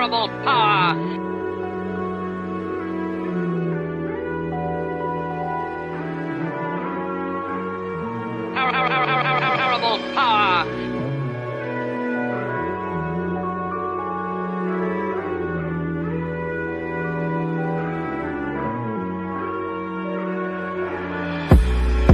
terrible power. Terrible power.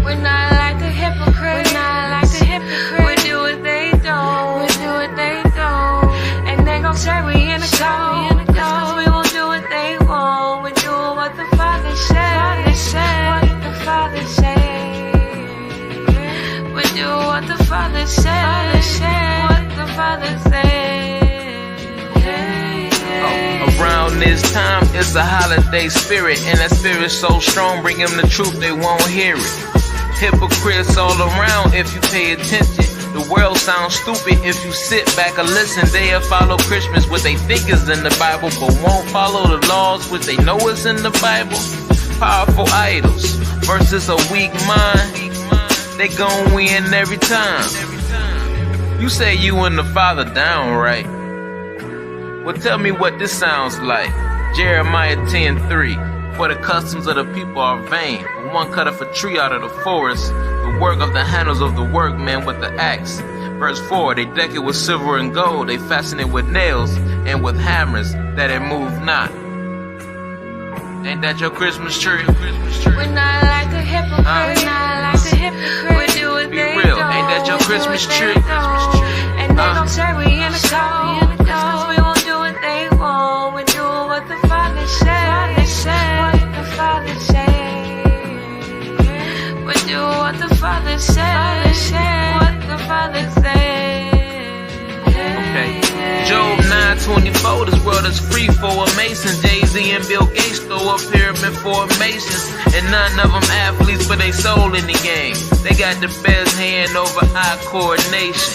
We're not like a hypocrite. We're not like a hypocrite. We do what they don't. We do what they don't. And they gon' say we in the cold. Cause we won't do what they want. We do what the Father said. What the Father said. We do what the Father said. What the Father said. Around this time, it's a holiday spirit, and that spirit's so strong, bring them the truth, they won't hear it. Hypocrites all around if you pay attention. The world sounds stupid if you sit back and listen. They'll follow Christmas, what they think is in the Bible, but won't follow the laws, what they know is in the Bible. Powerful idols versus a weak mind, they gon' win every time. You say you and the Father down, right? Well, tell me what this sounds like. Jeremiah 10:3. For the customs of the people are vain. When one cutteth a tree out of the forest, the work of the handles of the workmen with the axe. Verse 4. They deck it with silver and gold. They fasten it with nails and with hammers, that it move not. Ain't that your Christmas tree? We're not like a hypocrite. We're not like a hypocrite. We do what they real. don't. Ain't that your Christmas tree? And they gon' say we in the cold. Cause we won't do what they want. We do what the Father said. What the Father said. We do what the Father said. What the Father said. Okay. Job 9:24, this world is free for a mason. Jay-Z and Bill Gates throw up pyramid formations, and none of them athletes, but they soul in the game. They got the best hand over eye coordination.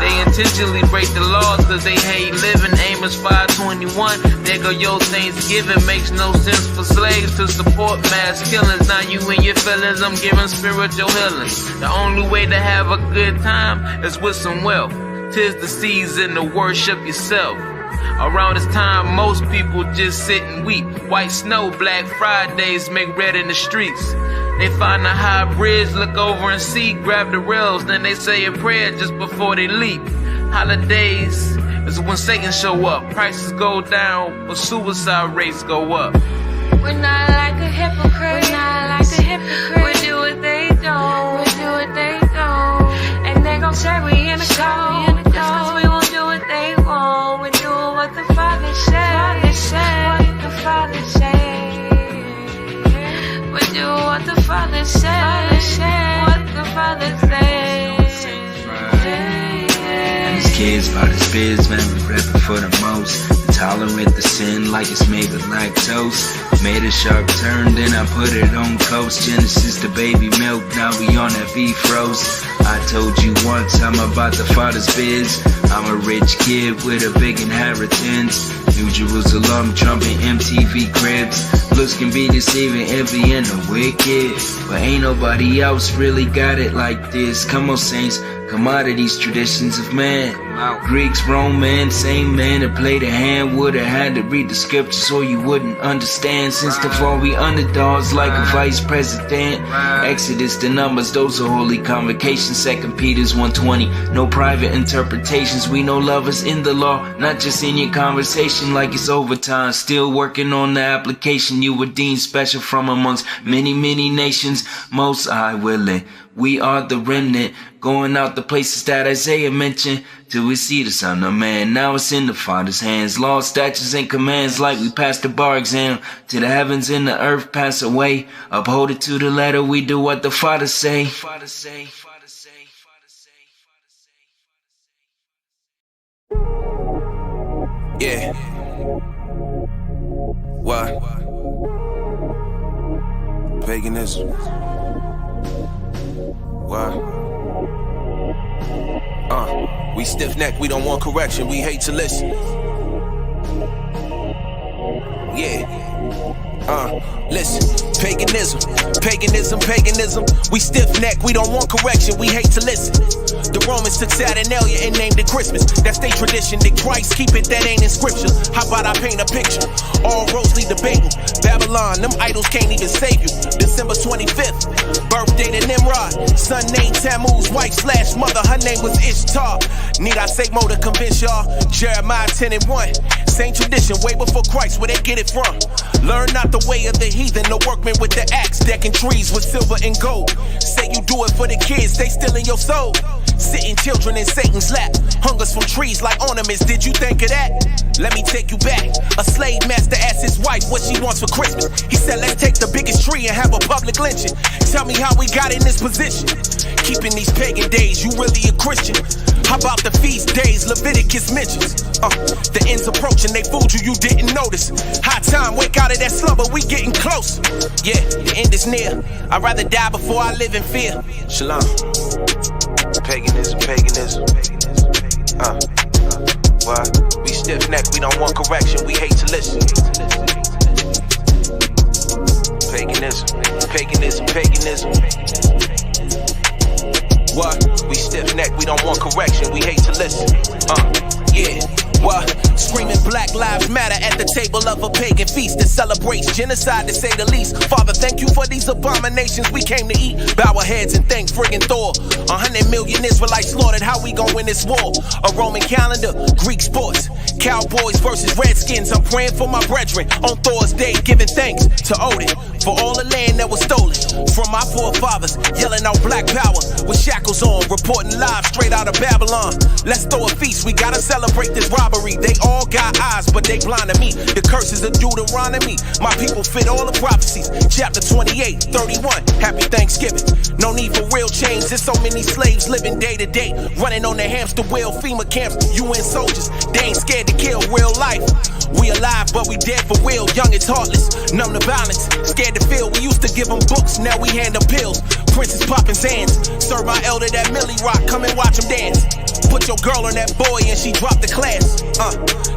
They intentionally break the laws cause they hate living. Amos 5:21, there go your Thanksgiving. Makes no sense for slaves to support mass killings. Now you and your feelings, I'm giving spiritual healing. The only way to have a good time is with some wealth. 'Tis the season to worship yourself. Around this time, most people just sit and weep. White snow, Black Fridays make red in the streets. They find a high bridge, look over and see, grab the rails, then they say a prayer just before they leap. Holidays is when Satan show up. Prices go down, but suicide rates go up. We're not like a hypocrite. We're not like a hypocrite. We do what they don't. We do what they don't. And they gon' say we in the cold. Cause we won't do what they want. We do what the Father said. What the Father said. We do what the Father said. What the Father said. And these kids about his biz, man, we reppin' for the most. Tolerant the sin like it's made with lactose. Made a sharp turn, then I put it on coast. Genesis to baby milk, now we on that beef roast. I told you once, I'm about the Father's biz. I'm a rich kid with a big inheritance. New Jerusalem, trumping MTV cribs. Looks can be deceiving, envy and the wicked, but ain't nobody else really got it like this. Come on, saints, come out of these traditions of man. Greeks, Romans, same man that played a hand would've had to read the scriptures or you wouldn't understand. Since the fall we underdogs like a vice president. Exodus to Numbers, those are holy convocations. 2 Peter's 1:20, no private interpretations. We know lovers in the law, not just in your conversation like it's overtime. Still working on the application. You were deemed special from amongst many, many nations. Most High willing, we are the remnant, going out the places that Isaiah mentioned, till we see the Son of Man. Now it's in the Father's hands. Laws, statutes, and commands like we passed the bar exam. Till the heavens and the earth pass away, uphold it to the letter. We do what the Father say. Yeah. What? Paganism. What? We stiff-necked, we don't want correction, we hate to listen. Yeah. Listen, paganism. We stiff neck, we don't want correction, we hate to listen. The Romans took Saturnalia and named it Christmas. That's their tradition, they Christ keep it, that ain't in scripture. How about I paint a picture? All roads lead to Babel. Babylon, them idols can't even save you. December 25th, birthday to Nimrod. Son named Tammuz, wife/mother, her name was Ishtar. Need I say more to convince y'all? Jeremiah 10:1. Same tradition, way before Christ, where they get it from. Learn not the way of the heathen, the workmen with the axe, decking trees with silver and gold. Say you do it for the kids, they still in your soul. Sitting children in Satan's lap, hungers from trees like ornaments, did you think of that? Let me take you back. A slave master asked his wife what she wants for Christmas. He said, let's take the biggest tree and have a public lynching. Tell me how we got in this position. Keeping these pagan days, you really a Christian? How about the feast days Leviticus mentions? The end's approaching, they fooled you, you didn't notice. High time, wake out of that slumber, we getting close. Yeah, the end is near. I'd rather die before I live in fear. Shalom. Paganism. Why? We stiff neck, we don't want correction, we hate to listen. Paganism. What? We stiff neck, we don't want correction, we hate to listen. Yeah. What? Screaming Black Lives Matter at the table of a pagan feast that celebrates genocide, to say the least. Father, thank you for these abominations we came to eat. Bow our heads and thank friggin' Thor. 100 million Israelites slaughtered, how we gon' win this war? A Roman calendar, Greek sports, Cowboys versus Redskins. I'm praying for my brethren on Thor's day, giving thanks to Odin for all the land that was stolen from my forefathers, yelling out black power with shackles on, reporting live straight out of Babylon. Let's throw a feast, we gotta celebrate this robbery. They all got eyes, but they blind to me. The curses of Deuteronomy, my people fit all the prophecies. Chapter 28, 31, happy Thanksgiving. No need for real change, there's so many slaves living day to day, running on the hamster wheel, FEMA camps, UN soldiers. They ain't scared to kill real life. We alive, but we dead for real. Young and heartless, numb to violence, scared to feel. We used to give them books, now we hand them pills. Princess popping sands, serve my elder that Millie Rock, come and watch him dance. Put your girl on that boy and she dropped the class.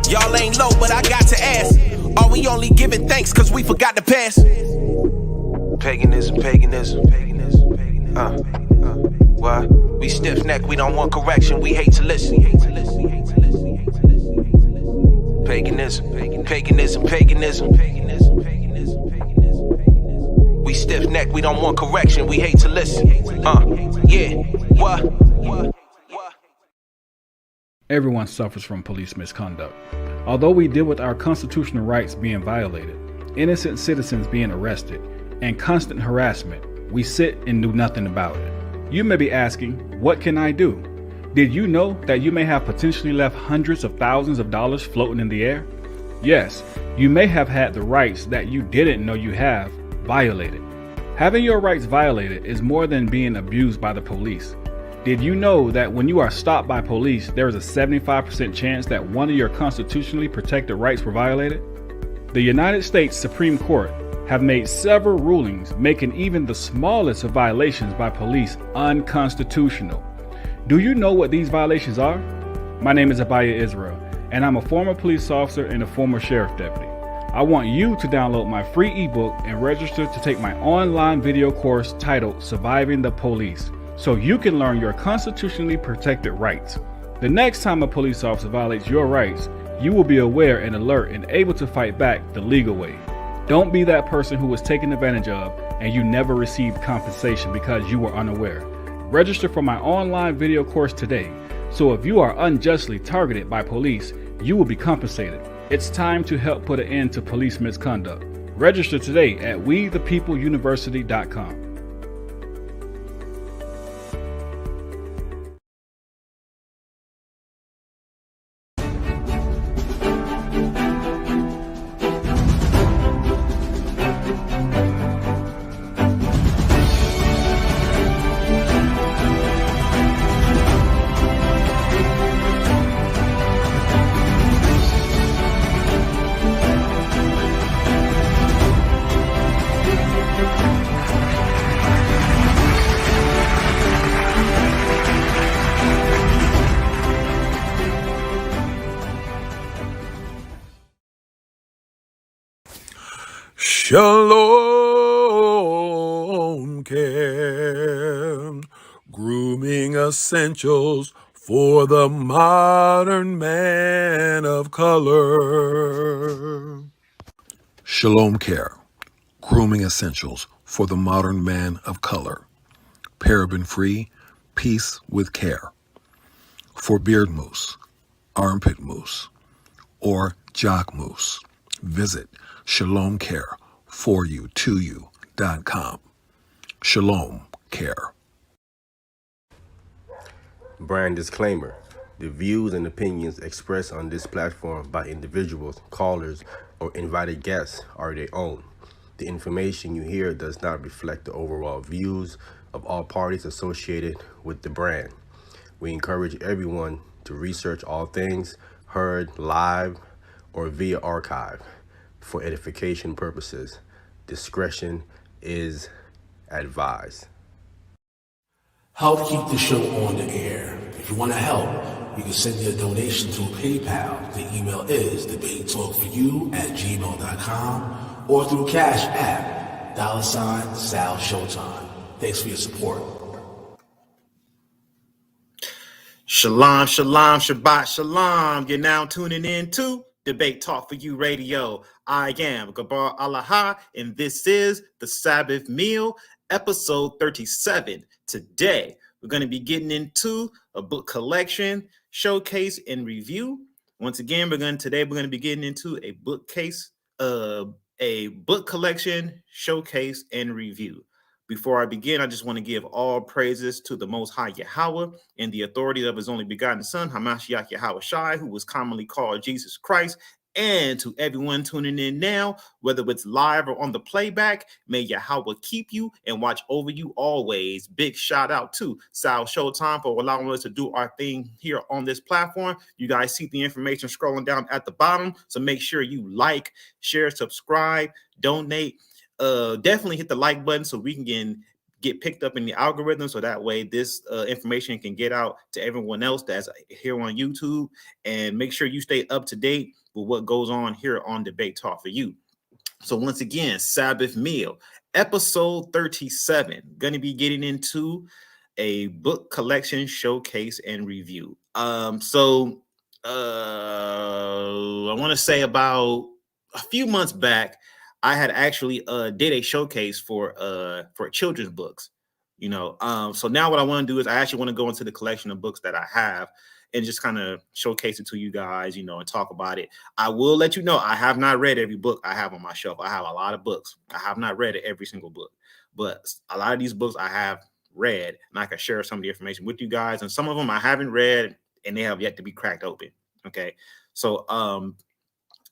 Y'all ain't low, but I got to ask, are we only giving thanks cause we forgot the past? Paganism. Why? We stiff neck, we don't want correction, we hate to listen. Paganism. We stiff neck, we don't want correction, we hate to listen. Yeah. What? Everyone suffers from police misconduct. Although we deal with our constitutional rights being violated, innocent citizens being arrested, and constant harassment, we sit and do nothing about it. You may be asking, what can I do? Did you know that you may have potentially left hundreds of thousands of dollars floating in the air? Yes, you may have had the rights that you didn't know you have violated. Having your rights violated is more than being abused by the police. Did you know that when you are stopped by police, there is a 75% chance that one of your constitutionally protected rights were violated? The United States Supreme Court have made several rulings making even the smallest of violations by police unconstitutional. Do you know what these violations are? My name is Abaya Israel, and I'm a former police officer and a former sheriff deputy. I want you to download my free ebook and register to take my online video course titled Surviving the Police, so you can learn your constitutionally protected rights. The next time a police officer violates your rights, you will be aware and alert and able to fight back the legal way. Don't be that person who was taken advantage of and you never received compensation because you were unaware. Register for my online video course today, so if you are unjustly targeted by police, you will be compensated. It's time to help put an end to police misconduct. Register today at WeThePeopleUniversity.com. Shalom Care, grooming essentials for the modern man of color. Shalom Care, grooming essentials for the modern man of color. Paraben-free, peace with care. For beard mousse, armpit mousse, or jock mousse, visit shalomcare4u2u.com. Shalom Care. Brand disclaimer. The views and opinions expressed on this platform by individuals, callers, or invited guests are their own. The information you hear does not reflect the overall views of all parties associated with the brand. We encourage everyone to research all things heard live or via archive for edification purposes. Discretion is advised. Help keep the show on the air. If you want to help, you can send your donation through PayPal. The email is debatetalkforyou@gmail.com or through Cash App, $ Sal Showtime. Thanks for your support. Shalom, shalom, Shabbat, shalom. You're now tuning in to Debate Talk for You Radio. I am Gabar Alaha, and this is the Sabbath Meal, episode 37. Today, we're going to be getting into a book collection, showcase, and review. Once again, we're going to be getting into a book collection, showcase, and review. Before I begin, I just want to give all praises to the Most High Yahweh and the authority of His only begotten Son, Hamashiach Yahweh Shai, who was commonly called Jesus Christ, and to everyone tuning in now, whether it's live or on the playback, may Yahweh keep you and watch over you always. Big shout out to Sal Showtime for allowing us to do our thing here on this platform. You guys see the information scrolling down at the bottom, so make sure you like, share, subscribe, donate. Definitely hit the like button so we can get picked up in the algorithm, so that way this information can get out to everyone else that's here on YouTube. And make sure you stay up to date with what goes on here on Debate Talk for You. So once again, Sabbath Meal, episode 37, going to be getting into a book collection, showcase, and review. I want to say about a few months back, I had actually did a showcase for children's books, so now what I want to do is I actually want to go into the collection of books that I have and just kind of showcase it to you guys, and talk about it. I will let you know I have not read every book I have on my shelf. I have a lot of books. I have not read every single book, but a lot of these books I have read, and I can share some of the information with you guys. And some of them I haven't read, and they have yet to be cracked open. Okay, so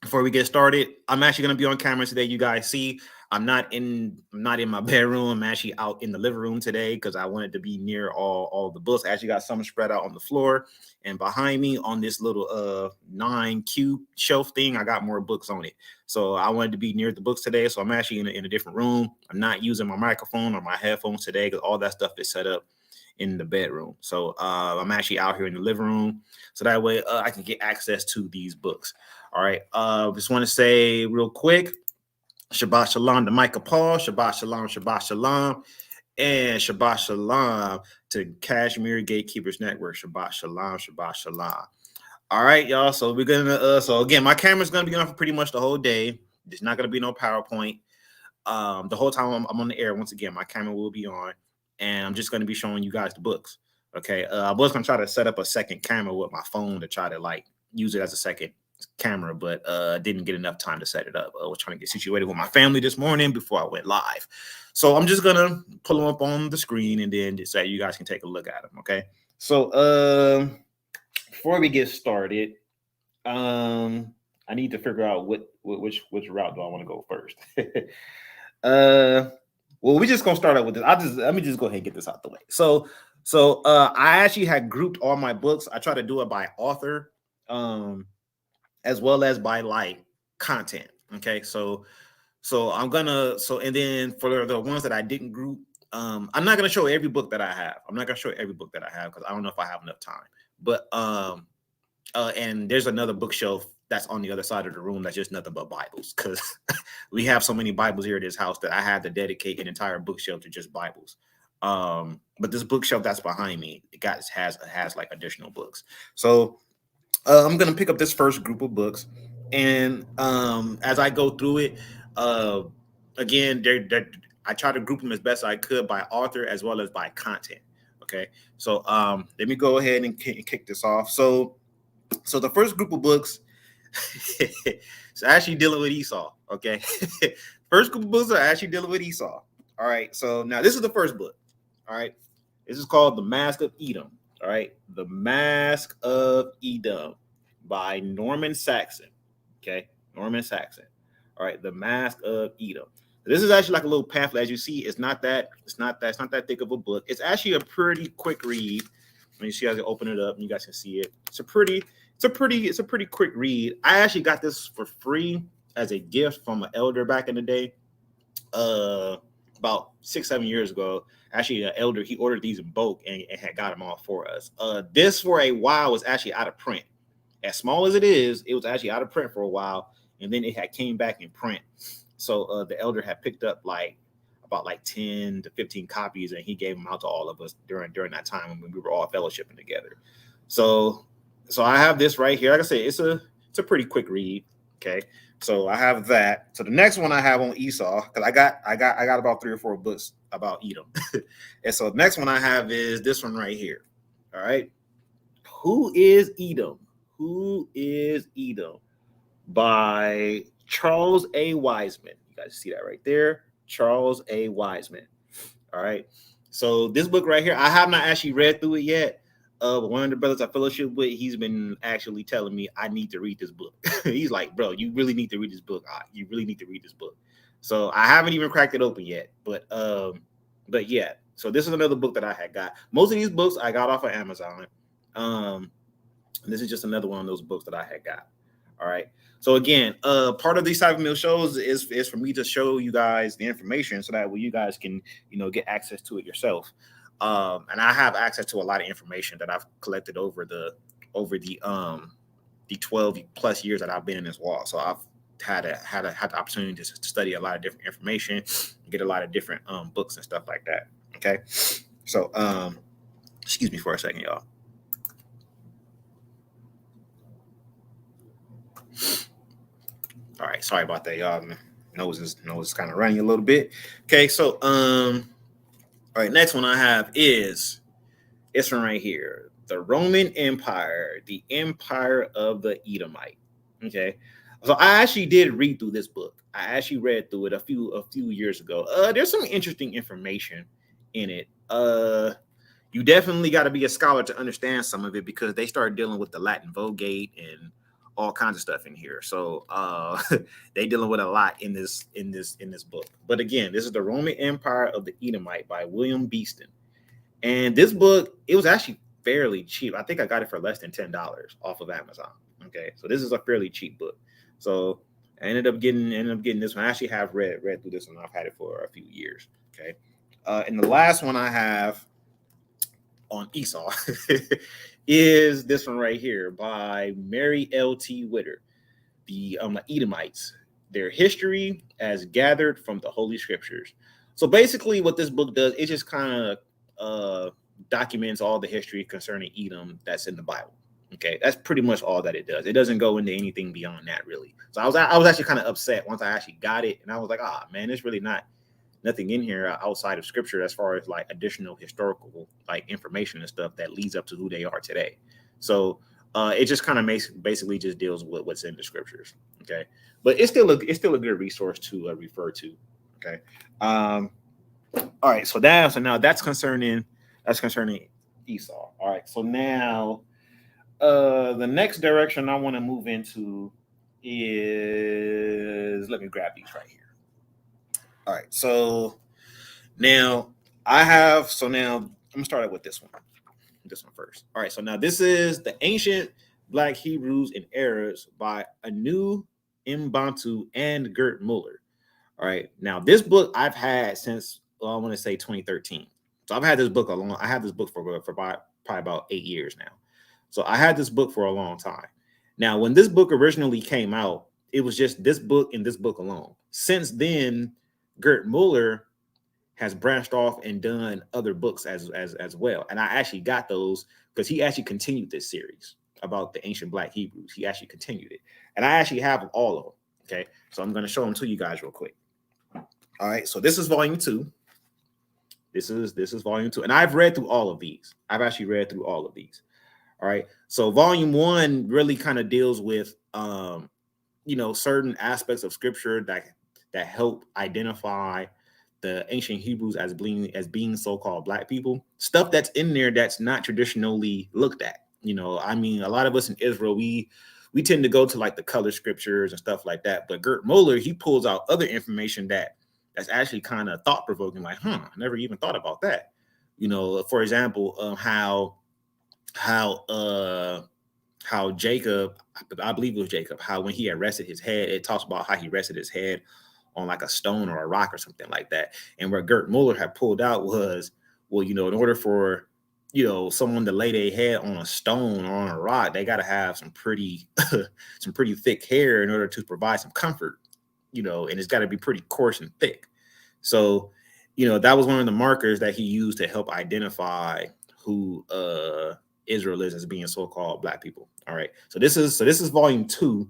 before we get started, I'm actually going to be on camera today. You guys see, I'm not in my bedroom. I'm actually out in the living room today because I wanted to be near all the books. I actually got some spread out on the floor, and behind me on this little 9-cube shelf thing, I got more books on it. So I wanted to be near the books today. So I'm actually in a different room. I'm not using my microphone or my headphones today because all that stuff is set up in the bedroom. So I'm actually out here in the living room, so that way I can get access to these books. All right. Just want to say real quick, Shabbat Shalom to Micah Paul, Shabbat Shalom, and Shabbat Shalom to Kashmir Gatekeepers Network. Shabbat Shalom, Shabbat Shalom. All right, y'all. So we're gonna so again, my camera's gonna be on for pretty much the whole day. There's not gonna be no PowerPoint. The whole time I'm on the air. Once again, my camera will be on, and I'm just gonna be showing you guys the books. Okay. I was gonna try to set up a second camera with my phone to try to use it as a second camera, but didn't get enough time to set it up. I was trying to get situated with my family this morning before I went live. So I'm just gonna pull them up on the screen and then just say you guys can take a look at them. Okay. So before we get started, I need to figure out which route do I want to go first. Well, we're just gonna start out with this. Let me just go ahead and get this out the way. So I actually had grouped all my books. I try to do it by author, as well as by content. Okay, so I'm gonna and then for the ones that I didn't group, I'm not gonna show every book that I have. I'm not gonna show every book that I have because I don't know if I have enough time. But and there's another bookshelf that's on the other side of the room that's just nothing but Bibles, because we have so many Bibles here at this house that I had to dedicate an entire bookshelf to just Bibles. But this bookshelf that's behind me, has like additional books. So I'm gonna pick up this first group of books, and as I go through it, again, I try to group them as best I could by author as well as by content. Okay, so let me go ahead and kick this off. So the first group of books, it's actually dealing with Esau. Okay, first group of books are actually dealing with Esau. All right, so now this is the first book. All right, this is called The Mask of Edom. All right, The Mask of Edom by Norman Saxon. Okay, Norman Saxon. All right, The Mask of Edom. This is actually like a little pamphlet. As you see, it's not that thick of a book. It's actually a pretty quick read. When you see as I open it up, and you guys can see it. It's a pretty quick read. I actually got this for free as a gift from an elder back in the day. About 6-7 years ago. Actually, an elder, he ordered these in bulk and had got them all for us. This for a while was actually out of print. As small as it is, it was actually out of print for a while, and then it had came back in print. So the elder had picked up about 10 to 15 copies, and he gave them out to all of us during that time when we were all fellowshipping together. So I have this right here. Like I said, it's a pretty quick read. Okay, so I have that. So the next one I have on Esau, because I got about 3 or 4 books about Edom. And so the next one I have is this one right here. All right, Who is Edom? Who is Edom? By Charles A. Wiseman. You guys see that right there, Charles A. Wiseman. All right. So this book right here, I have not actually read through it yet. But one of the brothers I fellowship with, he's been actually telling me I need to read this book. He's like, bro, you really need to read this book. You really need to read this book. So I haven't even cracked it open yet. But yeah. So this is another book that I had got. Most of these books I got off of Amazon. This is just another one of those books that I had got. All right. So again, part of these type of meal shows is for me to show you guys the information so that way you guys can, get access to it yourself. And I have access to a lot of information that I've collected over the 12 plus years that I've been in this walk. So I've had the opportunity to study a lot of different information, get a lot of different books and stuff like that. Okay. So excuse me for a second, y'all. All right, sorry about that, y'all. Nose is kind of running a little bit. Okay, so all right, next one I have is this one right here, the Roman Empire, the Empire of the Edomite. Okay, so I actually did read through this book. I actually read through it a few years ago. There's some interesting information in it. You definitely got to be a scholar to understand some of it because they started dealing with the Latin Vulgate and all kinds of stuff in here. So they dealing with a lot in this book. But again, this is the Roman Empire of the Edomite by William Beeston. And this book, it was actually fairly cheap. I think I got it for less than $10 off of Amazon. Okay, so this is a fairly cheap book. So I ended up getting this one. I actually have read through this one. I've had it for a few years. Okay, and the last one I have on Esau is this one right here by Mary L.T. Witter, the Edomites, their history as gathered from the Holy Scriptures. So basically what this book does, it just kind of documents all the history concerning Edom that's in the Bible. Okay, that's pretty much all that it does. It doesn't go into anything beyond that, really. So I was actually kind of upset once I actually got it, and I was like, man, it's really nothing in here outside of Scripture as far as like additional historical like information and stuff that leads up to who they are today. So it just kind of basically just deals with what's in the Scriptures. Okay, but it's still a good resource to refer to. Okay, all right. So now that's concerning Esau. All right. So now the next direction I want to move into is, let me grab these right here. All right, so now I'm gonna start out with this one first. All right, so now this is The Ancient Black Hebrews and Arabs by Anu Mbantu and Gert Muller. All right, now this book I've had since I want to say 2013. So I've had this book I had this book for probably about 8 years now. So I had this book for a long time. Now, when this book originally came out, it was just this book and this book alone. Since then, Gert Muller has branched off and done other books as well. And I actually got those because he actually continued this series about the ancient Black Hebrews. He actually continued it. And I actually have all of them. Okay. So I'm going to show them to you guys real quick. All right. So this is volume 2. This is volume 2. And I've read through all of these. I've actually read through all of these. All right. So volume 1 really kind of deals with, certain aspects of scripture that help identify the ancient Hebrews as being so-called Black people. Stuff that's in there that's not traditionally looked at. I mean, a lot of us in Israel, we tend to go to like the color scriptures and stuff like that. But Gert Muller, he pulls out other information that's actually kind of thought-provoking, like, I never even thought about that. For example, how Jacob, I believe it was Jacob, how when he had rested his head, it talks about how he rested his head on like a stone or a rock or something like that. And where Gert Muller had pulled out was, well, in order for, someone to lay their head on a stone or on a rock, they got to have some pretty thick hair in order to provide some comfort, and it's got to be pretty coarse and thick. So, that was one of the markers that he used to help identify who Israel is as being so-called Black people. All right. So this is volume 2.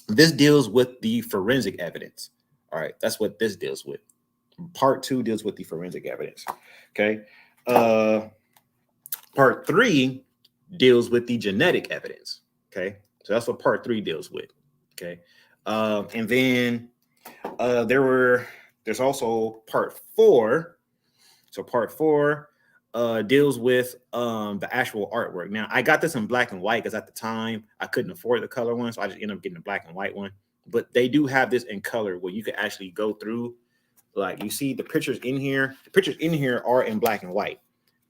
This deals with the forensic evidence. All right. That's what this deals with. Part 2 deals with the forensic evidence. Okay. Part 3 deals with the genetic evidence. Okay. So that's what part 3 deals with. Okay. And then there's also part 4. So part 4 deals with the actual artwork. Now, I got this in black and white because at the time I couldn't afford the color one, so I just ended up getting the black and white one. But they do have this in color where you can actually go through, like you see the pictures in here. The pictures in here are in black and white,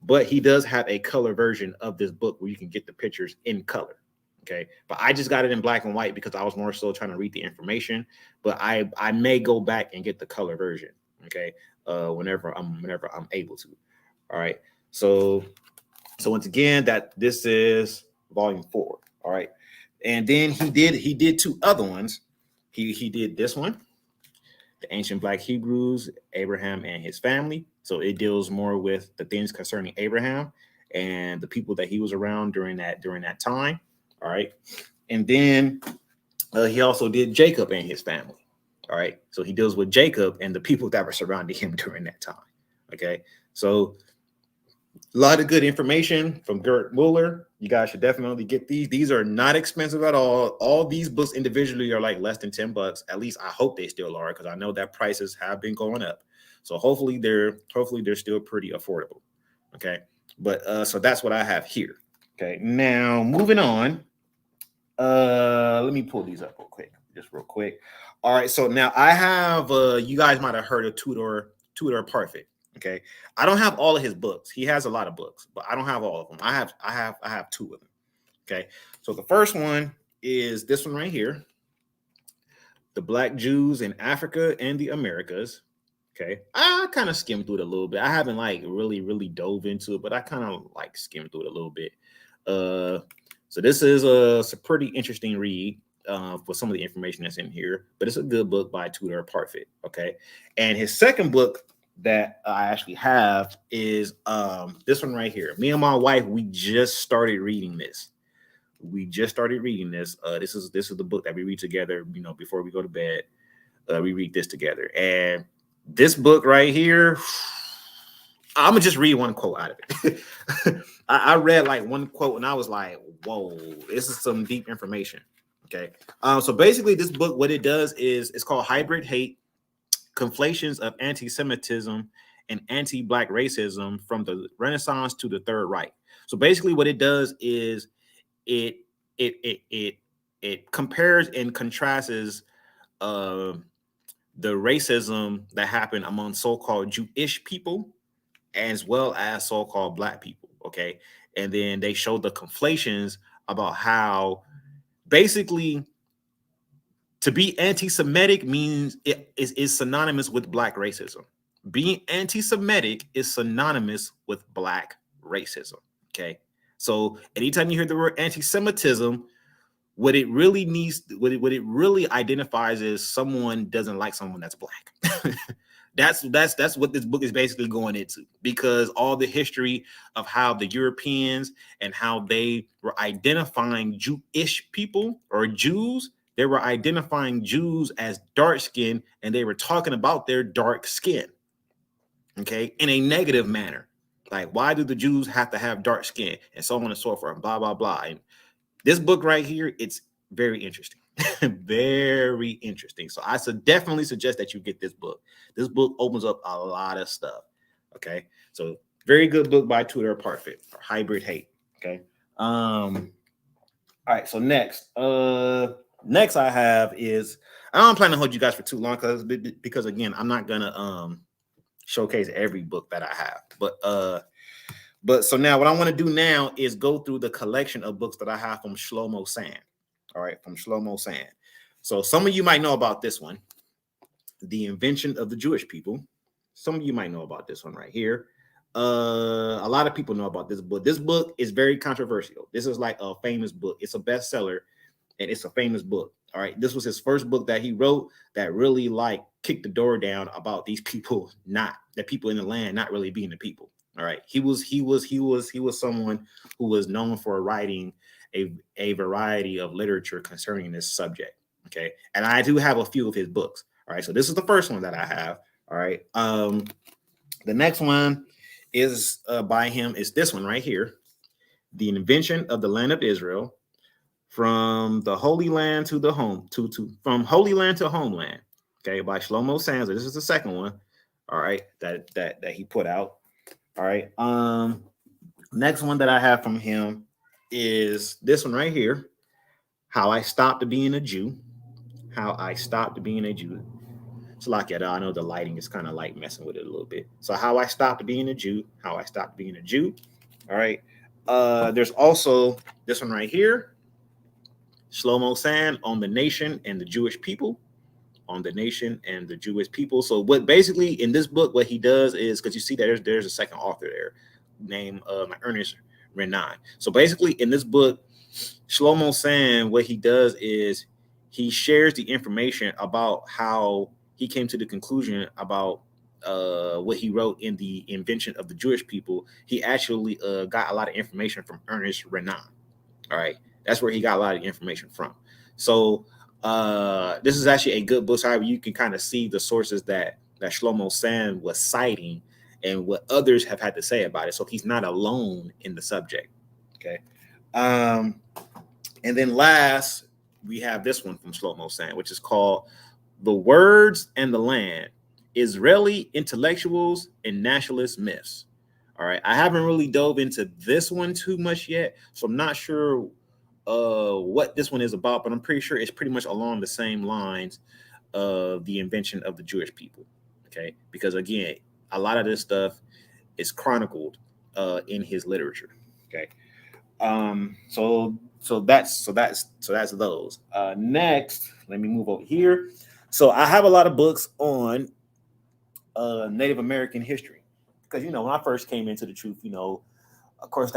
but he does have a color version of this book where you can get the pictures in color. Okay, but I just got it in black and white because I was more so trying to read the information. But I may go back and get the color version. Okay, whenever I'm able to. All right. So once again, that this is volume 4. All right. And then he did 2 other ones. He did this one, the ancient Black Hebrews, Abraham and his family. So it deals more with the things concerning Abraham and the people that he was around during that time. All right. And then he also did Jacob and his family. All right. So he deals with Jacob and the people that were surrounding him during that time. Okay. So a lot of good information from Gert Muller. You guys should definitely get these. These are not expensive at all. All these books individually are like less than $10. At least I hope they still are, because I know that prices have been going up. So hopefully they're still pretty affordable. Okay. But so that's what I have here. Okay. Now moving on. Let me pull these up real quick. All right. So now I have you guys might have heard of Tudor Parfit. Okay, I don't have all of his books. He has a lot of books, but I don't have all of them. I have 2 of them. Okay, so the first one is this one right here, The Black Jews in Africa and the Americas. Okay, I kind of skimmed through it a little bit. I haven't like really dove into it, but I kind of like skimmed through it a little bit. So this is a pretty interesting read for some of the information that's in here, but it's a good book by Tudor Parfit. Okay, and his second book that I actually have is this one right here. Me and my wife, we just started reading this. This is the book that we read together, before we go to bed. We read this together. And this book right here, I'm gonna just read one quote out of it. I read like one quote and I was like, whoa, this is some deep information. Okay. So basically this book, what it does is it's called Hybrid Hate: Conflations of Anti-Semitism and Anti-Black Racism from the Renaissance to the Third Reich. So basically what it does is it compares and contrasts the racism that happened among so-called Jewish people as well as so-called Black people. Okay. And then they show the conflations about how basically to be anti-Semitic means it is synonymous with Black racism. Being anti-Semitic is synonymous with Black racism. Okay. So anytime you hear the word anti-Semitism, what it really needs, what it really identifies is someone doesn't like someone that's black. That's what this book is basically going into, because all the history of how the Europeans and how they were identifying Jewish people or Jews, they were identifying Jews as dark skinned, and they were talking about their dark skin, okay, in a negative manner. Like, why do the Jews have to have dark skin, and so on and so forth, and blah, blah, blah. And this book right here, it's very interesting. Very interesting. So I definitely suggest that you get this book. This book opens up a lot of stuff. Okay. So very good book by Tudor Parfit, or Hybrid Hate. Okay. All right. So next I have is, I don't plan to hold you guys for too long because again, I'm not gonna showcase every book that I have. But so now what I want to do now is go through the collection of books that I have from Shlomo Sand. All right, from Shlomo Sand. So some of you might know about this one, The Invention of the Jewish People. Some of you might know about this one right here. A lot of people know about this book. This book is very controversial. This is like a famous book. It's a bestseller, and it's a famous book. All right, this was his first book that he wrote that really like kicked the door down about these people, not the people in the land not really being the people. All right, he was someone who was known for writing a variety of literature concerning this subject. Okay, and I do have a few of his books. All right, so this is the first one that I have. All right, the next one is by him is this one right here, The Invention of the Land of Israel, from the Holy Land to the home from Holy Land to Homeland. Okay, by Shlomo Sand. This is the second one. All right, that he put out. All right. Next one that I have from him is this one right here, How I Stopped Being a Jew. How I Stopped Being a Jew. So like that, I know the lighting is kind of like messing with it a little bit. So How I Stopped Being a Jew. How I Stopped Being a Jew. All right. There's also this one right here, Shlomo Sand, On the Nation and the Jewish People. On the Nation and the Jewish People. So what basically in this book, what he does is, because you see that there's a second author there named Ernest Renan. So basically in this book, Shlomo Sand, what he does is he shares the information about how he came to the conclusion about what he wrote in The Invention of the Jewish People. He actually got a lot of information from Ernest Renan. All right, that's where he got a lot of information from. So this is actually a good book. However, you can kind of see the sources that Shlomo Sand was citing and what others have had to say about it. So he's not alone in the subject. Okay. And then last, we have this one from Shlomo Sand, which is called The Words and the Land, Israeli Intellectuals and Nationalist Myths. All right. I haven't really dove into this one too much yet, so I'm not sure what this one is about, but I'm pretty sure it's pretty much along the same lines of The Invention of the Jewish People. Okay, because again, a lot of this stuff is chronicled in his literature. Okay, so that's those. Next, let me move over here. So I have a lot of books on Native American history, because when I first came into the truth, Of course,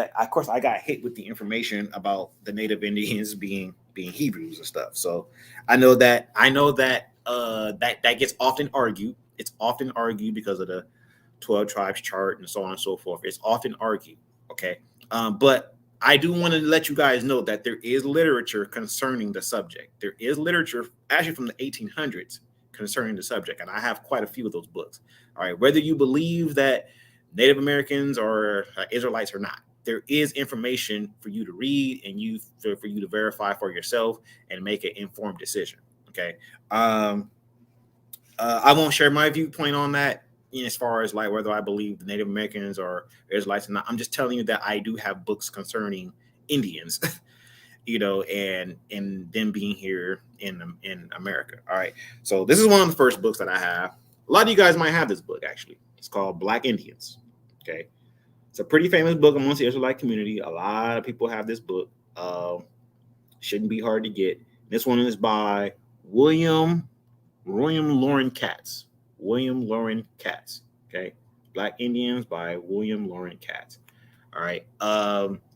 I got hit with the information about the Native Indians being Hebrews and stuff. So I know that that gets often argued. It's often argued because of the 12 tribes chart and so on and so forth. It's often argued. Okay, but I do want to let you guys know that there is literature concerning the subject. There is literature actually from the 1800s concerning the subject, and I have quite a few of those books. All right, whether you believe that Native Americans or Israelites or not, there is information for you to read and for you to verify for yourself and make an informed decision. Okay. I won't share my viewpoint on that as far as like whether I believe the Native Americans or Israelites or not. I'm just telling you that I do have books concerning Indians, and them being here in America. All right. So this is one of the first books that I have. A lot of you guys might have this book actually. It's called Black Indians. Okay, it's a pretty famous book amongst the Israelite community. A lot of people have this book. Shouldn't be hard to get. This one is by William Loren Katz. William Loren Katz. Okay, Black Indians by William Loren Katz. All right.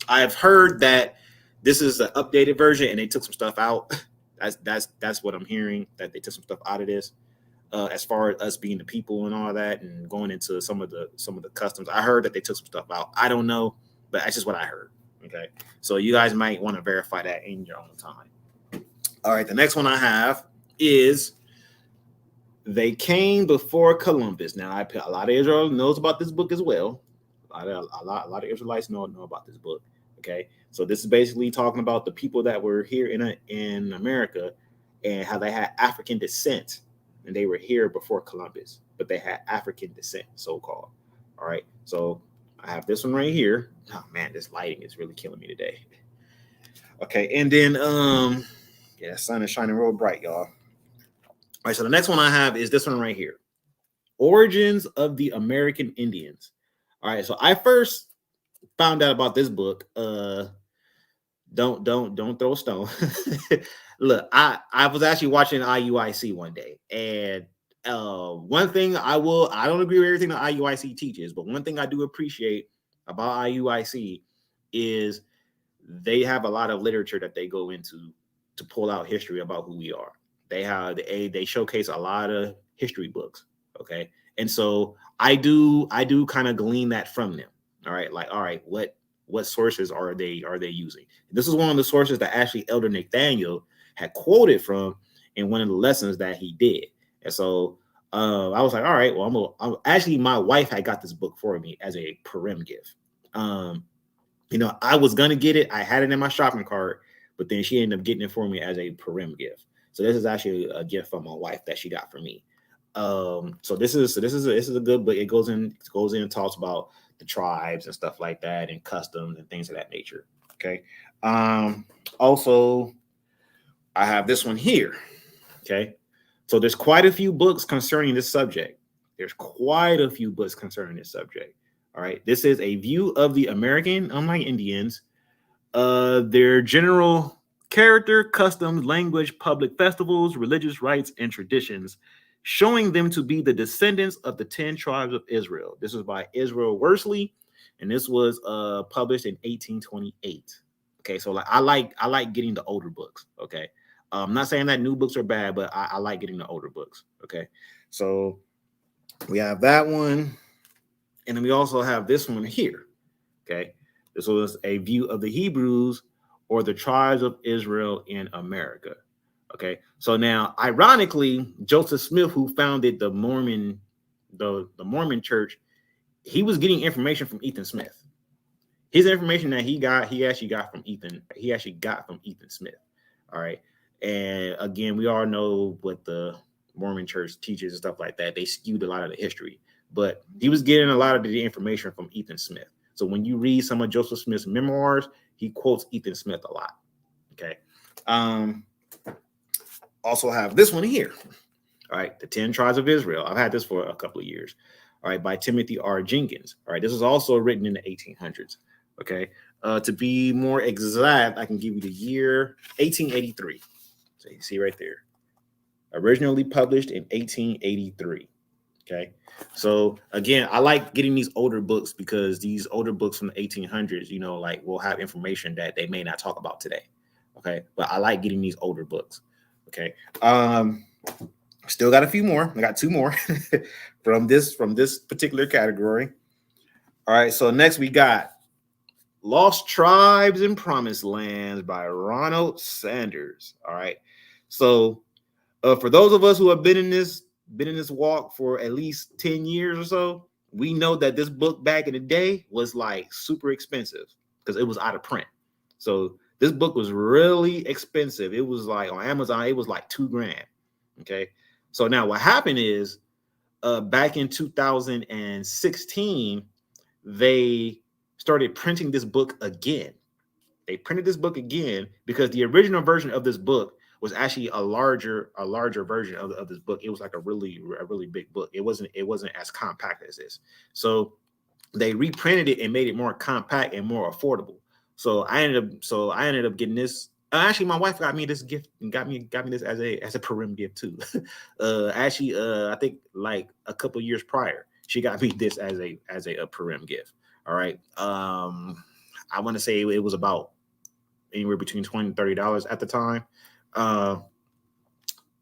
I've heard that This is the updated version, and they took some stuff out. That's what I'm hearing, that they took some stuff out of this. As far as us being the people and all that, and going into some of the customs, I heard that they took some stuff out. I don't know, but that's just what I heard. Okay, so you guys might want to verify that in your own time. All right, the next one I have is They Came Before Columbus. Now, a lot of Israel knows about this book as well. A lot of Israelites know about this book. Okay, so this is basically talking about the people that were here in America and how they had African descent, and they were here before Columbus, but they had African descent, so-called. All right, so I have this one right here. Oh man, this lighting is really killing me today. Okay, and then yeah, the sun is shining real bright, y'all. All right, so the next one I have is this one right here. Origins of the American Indians. All right, so I first found out about this book. Don't throw a stone. Look, I was actually watching IUIC one day, and one thing I don't agree with everything that IUIC teaches, but one thing I do appreciate about IUIC is they have a lot of literature that they go into to pull out history about who we are. They showcase a lot of history books. Okay, and so I do kind of glean that from them. All right, like, all right, what sources are they using? This is one of the sources that actually Elder Nathaniel had quoted from in one of the lessons that he did. And so I was like, all right, well, actually, my wife had got this book for me as a Purim gift. I was gonna get it. I had it in my shopping cart, but then she ended up getting it for me as a Purim gift. So this is actually a gift from my wife that she got for me. So this is a good book. It goes in and talks about the tribes and stuff like that, and customs and things of that nature. Okay. Also, I have this one here. Okay. So there's quite a few books concerning this subject. All right. This is a view of the American Indians, their general character, customs, language, public festivals, religious rites, and traditions, showing them to be the descendants of the 10 tribes of Israel. This was by Israel Worsley, and this was published in 1828. Okay, so I like getting the older books. Okay, I'm not saying that new books are bad, but I like getting the older books. Okay, so we have that one, and then we also have this one here. Okay, this was a view of the Hebrews, or the tribes of Israel in America. Okay, so now, ironically, Joseph Smith, who founded the Mormon Church, he was getting information from Ethan Smith. His information that he actually got from Ethan Smith. All right, and again, we all know what the Mormon Church teaches and stuff like that. They skewed a lot of the history, but he was getting a lot of the information from Ethan Smith. So when you read some of Joseph Smith's memoirs, he quotes Ethan Smith a lot. Okay. Also have this one here. All right, The 10 Tribes of Israel. I've had this for a couple of years. All right, by Timothy R. Jenkins. All right, this was also written in the 1800s. Okay, to be more exact, I can give you the year 1883. So you see right there. Originally published in 1883. Okay, so again, I like getting these older books because these older books from the 1800s, will have information that they may not talk about today. Okay, but I like getting these older books. Okay, still got a few more. I got two more from this particular category. All right, so next we got Lost Tribes and Promised Lands by Ronald Sanders. All right, so for those of us who have been in this walk for at least 10 years or so, we know that this book back in the day was like super expensive because it was out of print. So this book was really expensive. It was like on Amazon, it was like $2,000. Okay. So now what happened is back in 2016, they started printing this book again. They printed this book again because the original version of this book was actually a larger version of this book. It was like a really big book. It wasn't as compact as this. So they reprinted it and made it more compact and more affordable. So I ended up getting this. Actually, my wife got me this gift and got me this as a Purim gift too. I think like a couple years prior, she got me this as a Purim gift. All right. I want to say it was about anywhere between $20 and $30 at the time.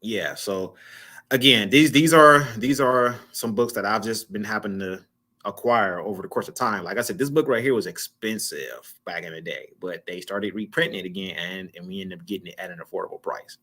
Yeah, so again, these are some books that I've just been happening to acquire over the course of time. Like I said, this book right here was expensive back in the day, but they started reprinting it again, and we ended up getting it at an affordable price.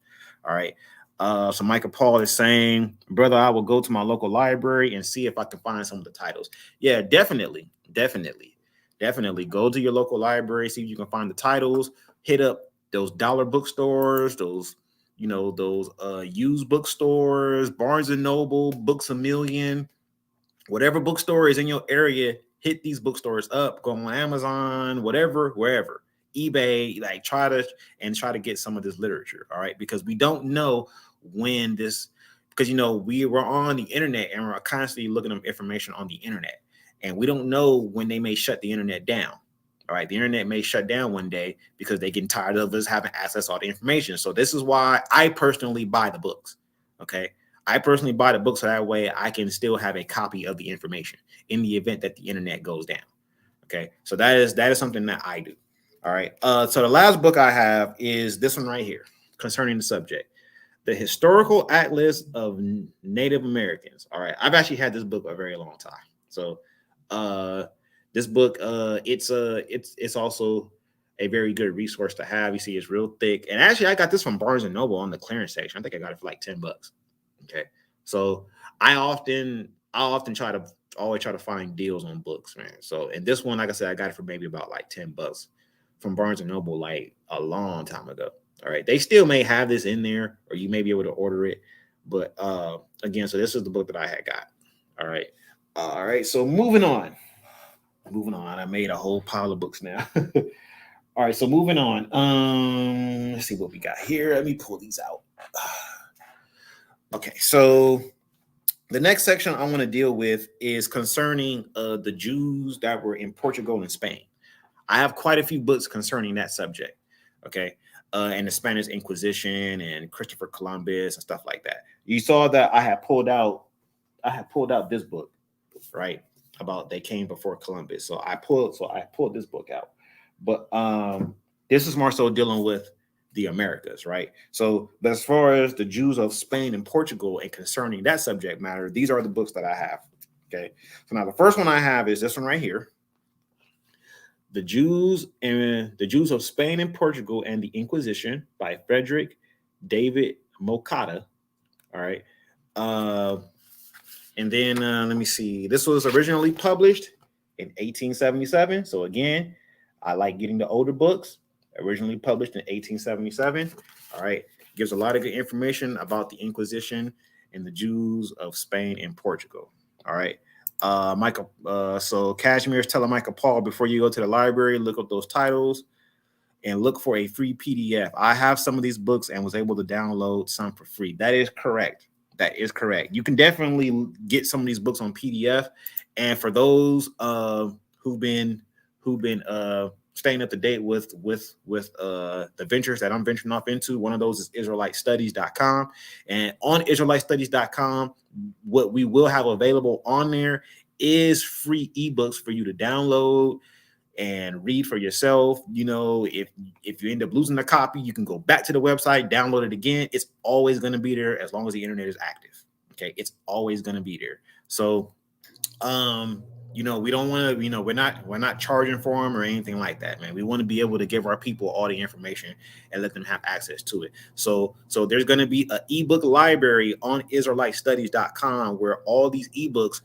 All right. So Michael Paul is saying, brother, I will go to my local library and see if I can find some of the titles. Yeah, definitely go to your local library, see if you can find the titles. Hit up those dollar bookstores, those used bookstores, Barnes and Noble, Books A Million, whatever bookstore is in your area. Hit these bookstores up. Go on Amazon, whatever, wherever, eBay. Like try to get some of this literature. All right, because we don't know when this, because we were on the internet and we're constantly looking up information on the internet, and we don't know when they may shut the internet down. All right, the internet may shut down one day because they're getting tired of us having access to all the information. So this is why I personally buy the books. Okay, I personally buy the books so that way I can still have a copy of the information in the event that the internet goes down. Okay, so that is something that I do. All right, so the last book I have is this one right here concerning the subject. The Historical Atlas of Native Americans. All right, I've actually had this book a very long time. So this book, it's also a very good resource to have. You see, it's real thick. And actually, I got this from Barnes and Noble on the clearance section. I think I got it for like $10. Okay, so I always try to find deals on books, man. So, and this one, like I said, I got it for maybe about like $10 from Barnes and Noble like a long time ago. All right, they still may have this in there, or you may be able to order it. But again, so this is the book that I had got. All right. So moving on. I made a whole pile of books now. All right, so moving on. Let's see what we got here. Let me pull these out. Okay, so the next section I want to deal with is concerning the Jews that were in Portugal and Spain. I have quite a few books concerning that subject. Okay. And the Spanish Inquisition and Christopher Columbus and stuff like that. You saw that I had pulled out this book, right? About they came before Columbus. So I pulled this book out. But this is more so dealing with the Americas, right? So as far as the Jews of Spain and Portugal and concerning that subject matter, these are the books that I have. Okay. So now the first one I have is this one right here. The Jews of Spain and Portugal and the Inquisition by Frederick David Moncada. All right. And then let me see. This was originally published in 1877. So again, I like getting the older books. Originally published in 1877. All right. Gives a lot of good information about the Inquisition and the Jews of Spain and Portugal. All right. Michael, so Cashmere is telling Michael Paul, before you go to the library, look up those titles and look for a free PDF. I have some of these books and was able to download some for free. That is correct. You can definitely get some of these books on PDF. And for those who've been staying up to date with the ventures that I'm venturing off into, one of those is IsraeliteStudies.com. And on IsraeliteStudies.com, what we will have available on there is free ebooks for you to download and read for yourself. If you end up losing a copy, you can go back to the website, download it again. It's always going to be there as long as the internet is active. Okay, it's always going to be there. So we don't want to, we're not charging for them or anything like that, man. We want to be able to give our people all the information and let them have access to it. So there's going to be an ebook library on IsraeliteStudies.com where all these ebooks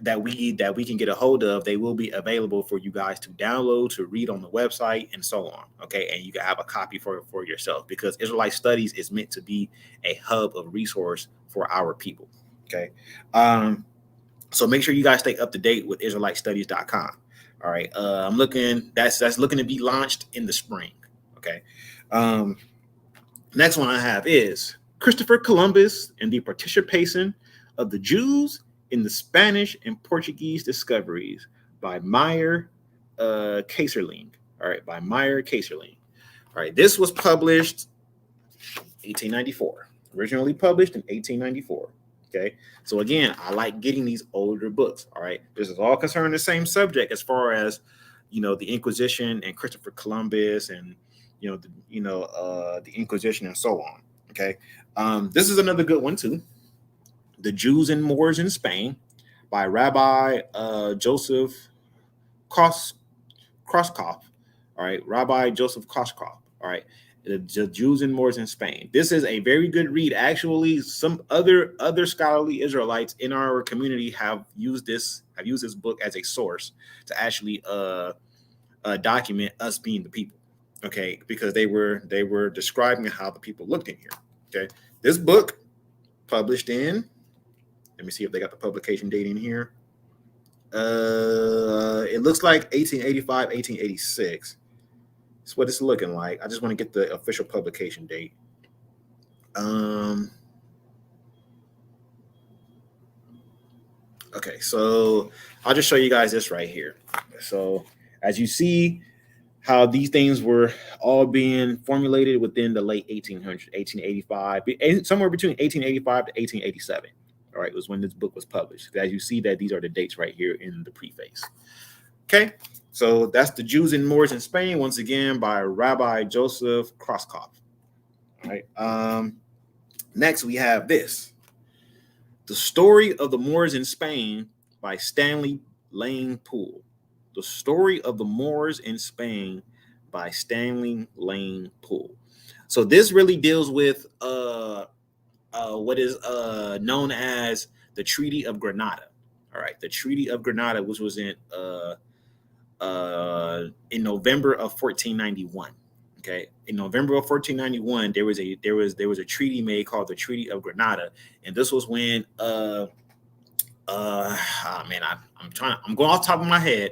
that we can get a hold of, they will be available for you guys to download, to read on the website, and so on. Okay, and you can have a copy for yourself, because Israelite Studies is meant to be a hub of resource for our people. Okay. So make sure you guys stay up to date with IsraeliteStudies.com. All right. I'm looking, that's looking to be launched in the spring. Okay. Next one I have is Christopher Columbus and the Participation of the Jews in the Spanish and Portuguese Discoveries by Meyer Kayserling. All right. By Meyer Kayserling. All right. This was published 1894, originally published in 1894. Okay, so again, I like getting these older books. All right, this is all concerning the same subject as far as the Inquisition and Christopher Columbus, and the Inquisition and so on. Okay, this is another good one too. The Jews and Moors in Spain by Rabbi Joseph Kroskopf. All right, Rabbi Joseph Kroskopf. All right, the Jews and Moors in Spain. This is a very good read. Actually, some other scholarly Israelites in our community have used this book as a source to actually document us being the people. Okay, because they were describing how the people looked in here. Okay, this book published in. Let me see if they got the publication date in here. It looks like 1885, 1886. That's what it's looking like. I just want to get the official publication date. Okay, so I'll just show you guys this right here. So as you see how these things were all being formulated within the late 1800s, 1885, somewhere between 1885 to 1887. All right, was when this book was published. As you see that these are the dates right here in the preface. Okay, so that's The Jews and Moors in Spain, once again, by Rabbi Joseph Kroskopf. All right, next we have this. The Story of the Moors in Spain by Stanley Lane Poole. The Story of the Moors in Spain by Stanley Lane Poole. So this really deals with what is known as the Treaty of Granada. All right, the Treaty of Granada, which was in November of 1491. Okay, in November of 1491, there was a treaty made called the Treaty of Granada, and this was when I'm going off the top of my head.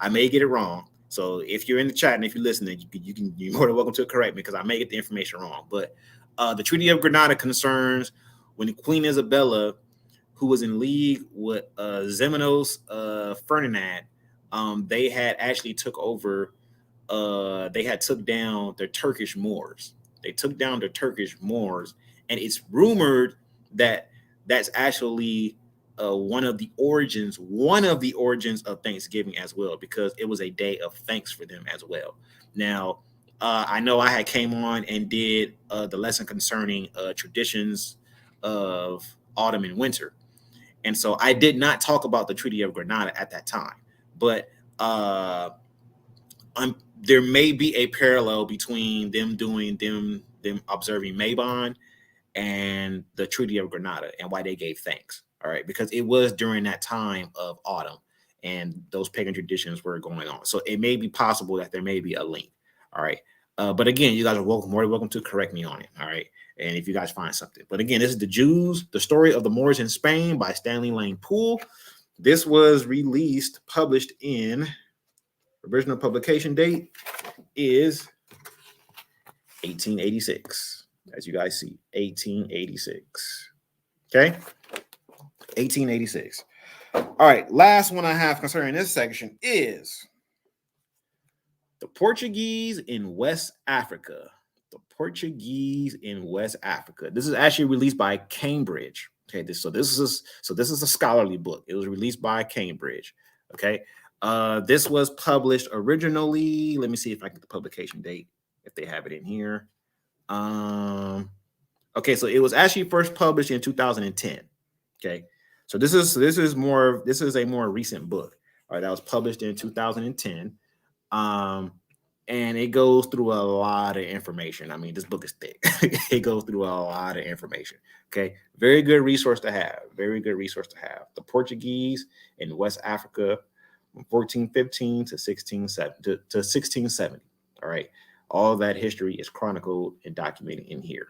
I may get it wrong. So if you're in the chat and if you're listening, you're more than welcome to correct me because I may get the information wrong. But the Treaty of Granada concerns when Queen Isabella, who was in league with Ximenes Ferdinand, they had actually took over. They had took down the Turkish Moors. They took down the Turkish Moors, and it's rumored that that's actually one of the origins of Thanksgiving as well, because it was a day of thanks for them as well. Now, I know I had came on and did the lesson concerning traditions of autumn and winter, and so I did not talk about the Treaty of Granada at that time, but there may be a parallel between them observing Mabon and the Treaty of Granada and why they gave thanks. All right, because it was during that time of autumn and those pagan traditions were going on. So it may be possible that there may be a link. All right. But again, you guys are more than welcome to correct me on it. All right. And if you guys find something. But again, this is The Story of the Moors in Spain by Stanley Lane Poole. This was published in, original publication date is 1886. As you guys see, 1886. Okay. 1886. All right. Last one I have concerning this section is the Portuguese in West Africa. The Portuguese in West Africa. This is actually released by Cambridge. Okay. This is a scholarly book. It was released by Cambridge. Okay. This was published originally. Let me see if I get the publication date, if they have it in here. Okay, so it was actually first published in 2010. Okay, so this is a more recent book. All right, that was published in 2010. And it goes through a lot of information. I mean, this book is thick. It goes through a lot of information. Okay, very good resource to have. Very good resource to have. The Portuguese in West Africa from 1415 to 1670. All right, all that history is chronicled and documented in here.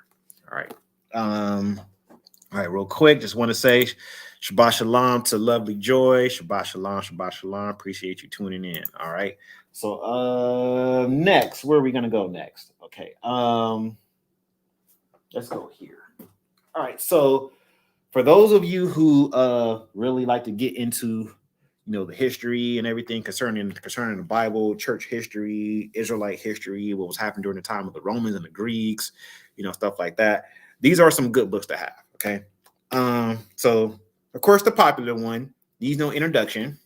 All right. All right, real quick, just want to say Shabbat Shalom to Lovely Joy. Shabbat Shalom, Shabbat Shalom. Appreciate you tuning in. All right. So next, where are we gonna go next? Okay. Let's go here. All right. So for those of you who really like to get into the history and everything concerning the Bible, church history, Israelite history, what was happening during the time of the Romans and the Greeks, stuff like that. These are some good books to have. Okay. So of course the popular one needs no introduction.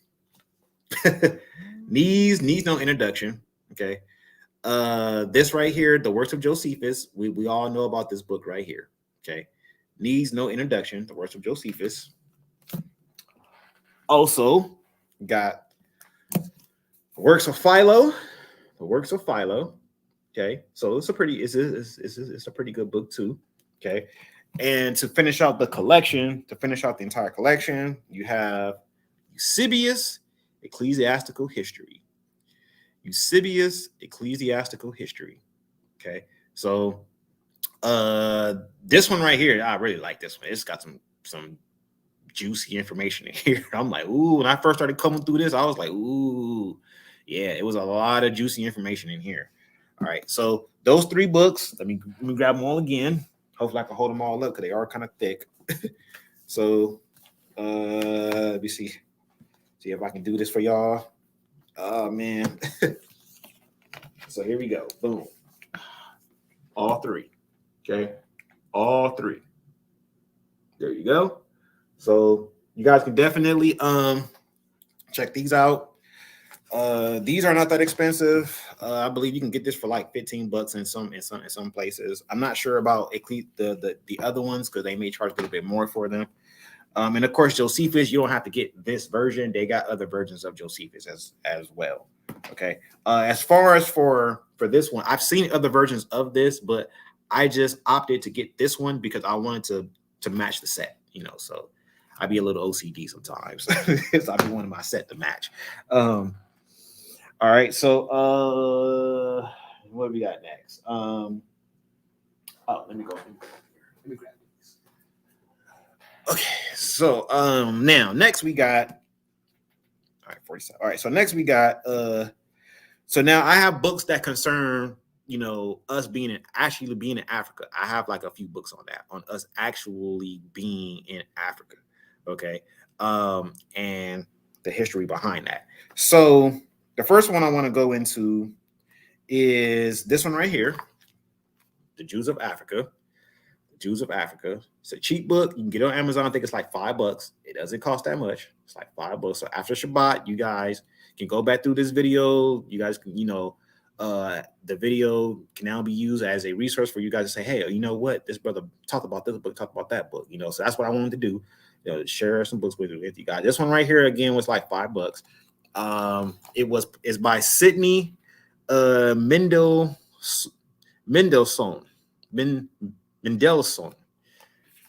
Needs no introduction. Okay. This right here, the works of Josephus. We all know about this book right here. Okay. Needs no introduction. The works of Josephus. Also got works of Philo. The works of Philo. Okay. So it's a pretty good book too. Okay. And to finish out the collection, to finish out the entire collection, you have Eusebius Ecclesiastical History. Eusebius Ecclesiastical History. Okay. So this one right here, I really like this one. It's got some juicy information in here. I'm like, ooh, when I first started coming through this, I was like, ooh, yeah, it was a lot of juicy information in here. All right. So those 3 books, let me grab them all again. Hopefully I can hold them all up because they are kind of thick. So let me see if I can do this for y'all. Oh man. So here we go. Boom. All 3. Okay. All 3. There you go. So you guys can definitely check these out. These are not that expensive. I believe you can get this for like $15 in some places. I'm not sure about the other ones because they may charge a little bit more for them. And of course, Josephus, you don't have to get this version. They got other versions of Josephus as well. Okay. As far as for this one, I've seen other versions of this, but I just opted to get this one because I wanted to match the set, so I'd be a little OCD sometimes. So I'd be wanting my set to match. All right. So what do we got next? Let me go. Let me grab these. Okay. So now next we got all right, 47. All right. So next we got so now I have books that concern us actually being in Africa. I have like a few books on that, on us actually being in Africa. Okay. And the history behind that. So the first one I want to go into is this one right here, The Jews of Africa. The Jews of Africa. It's a cheap book. You can get it on Amazon. I think it's like $5. It doesn't cost that much. It's like $5. So after Shabbat, you guys can go back through this video. You guys can, the video can now be used as a resource for you guys to say, hey, you know what? This brother talked about this book, talked about that book, so that's what I wanted to do. Share some books with you guys. This one right here, again, was like $5. It's by Sidney Mendelssohn.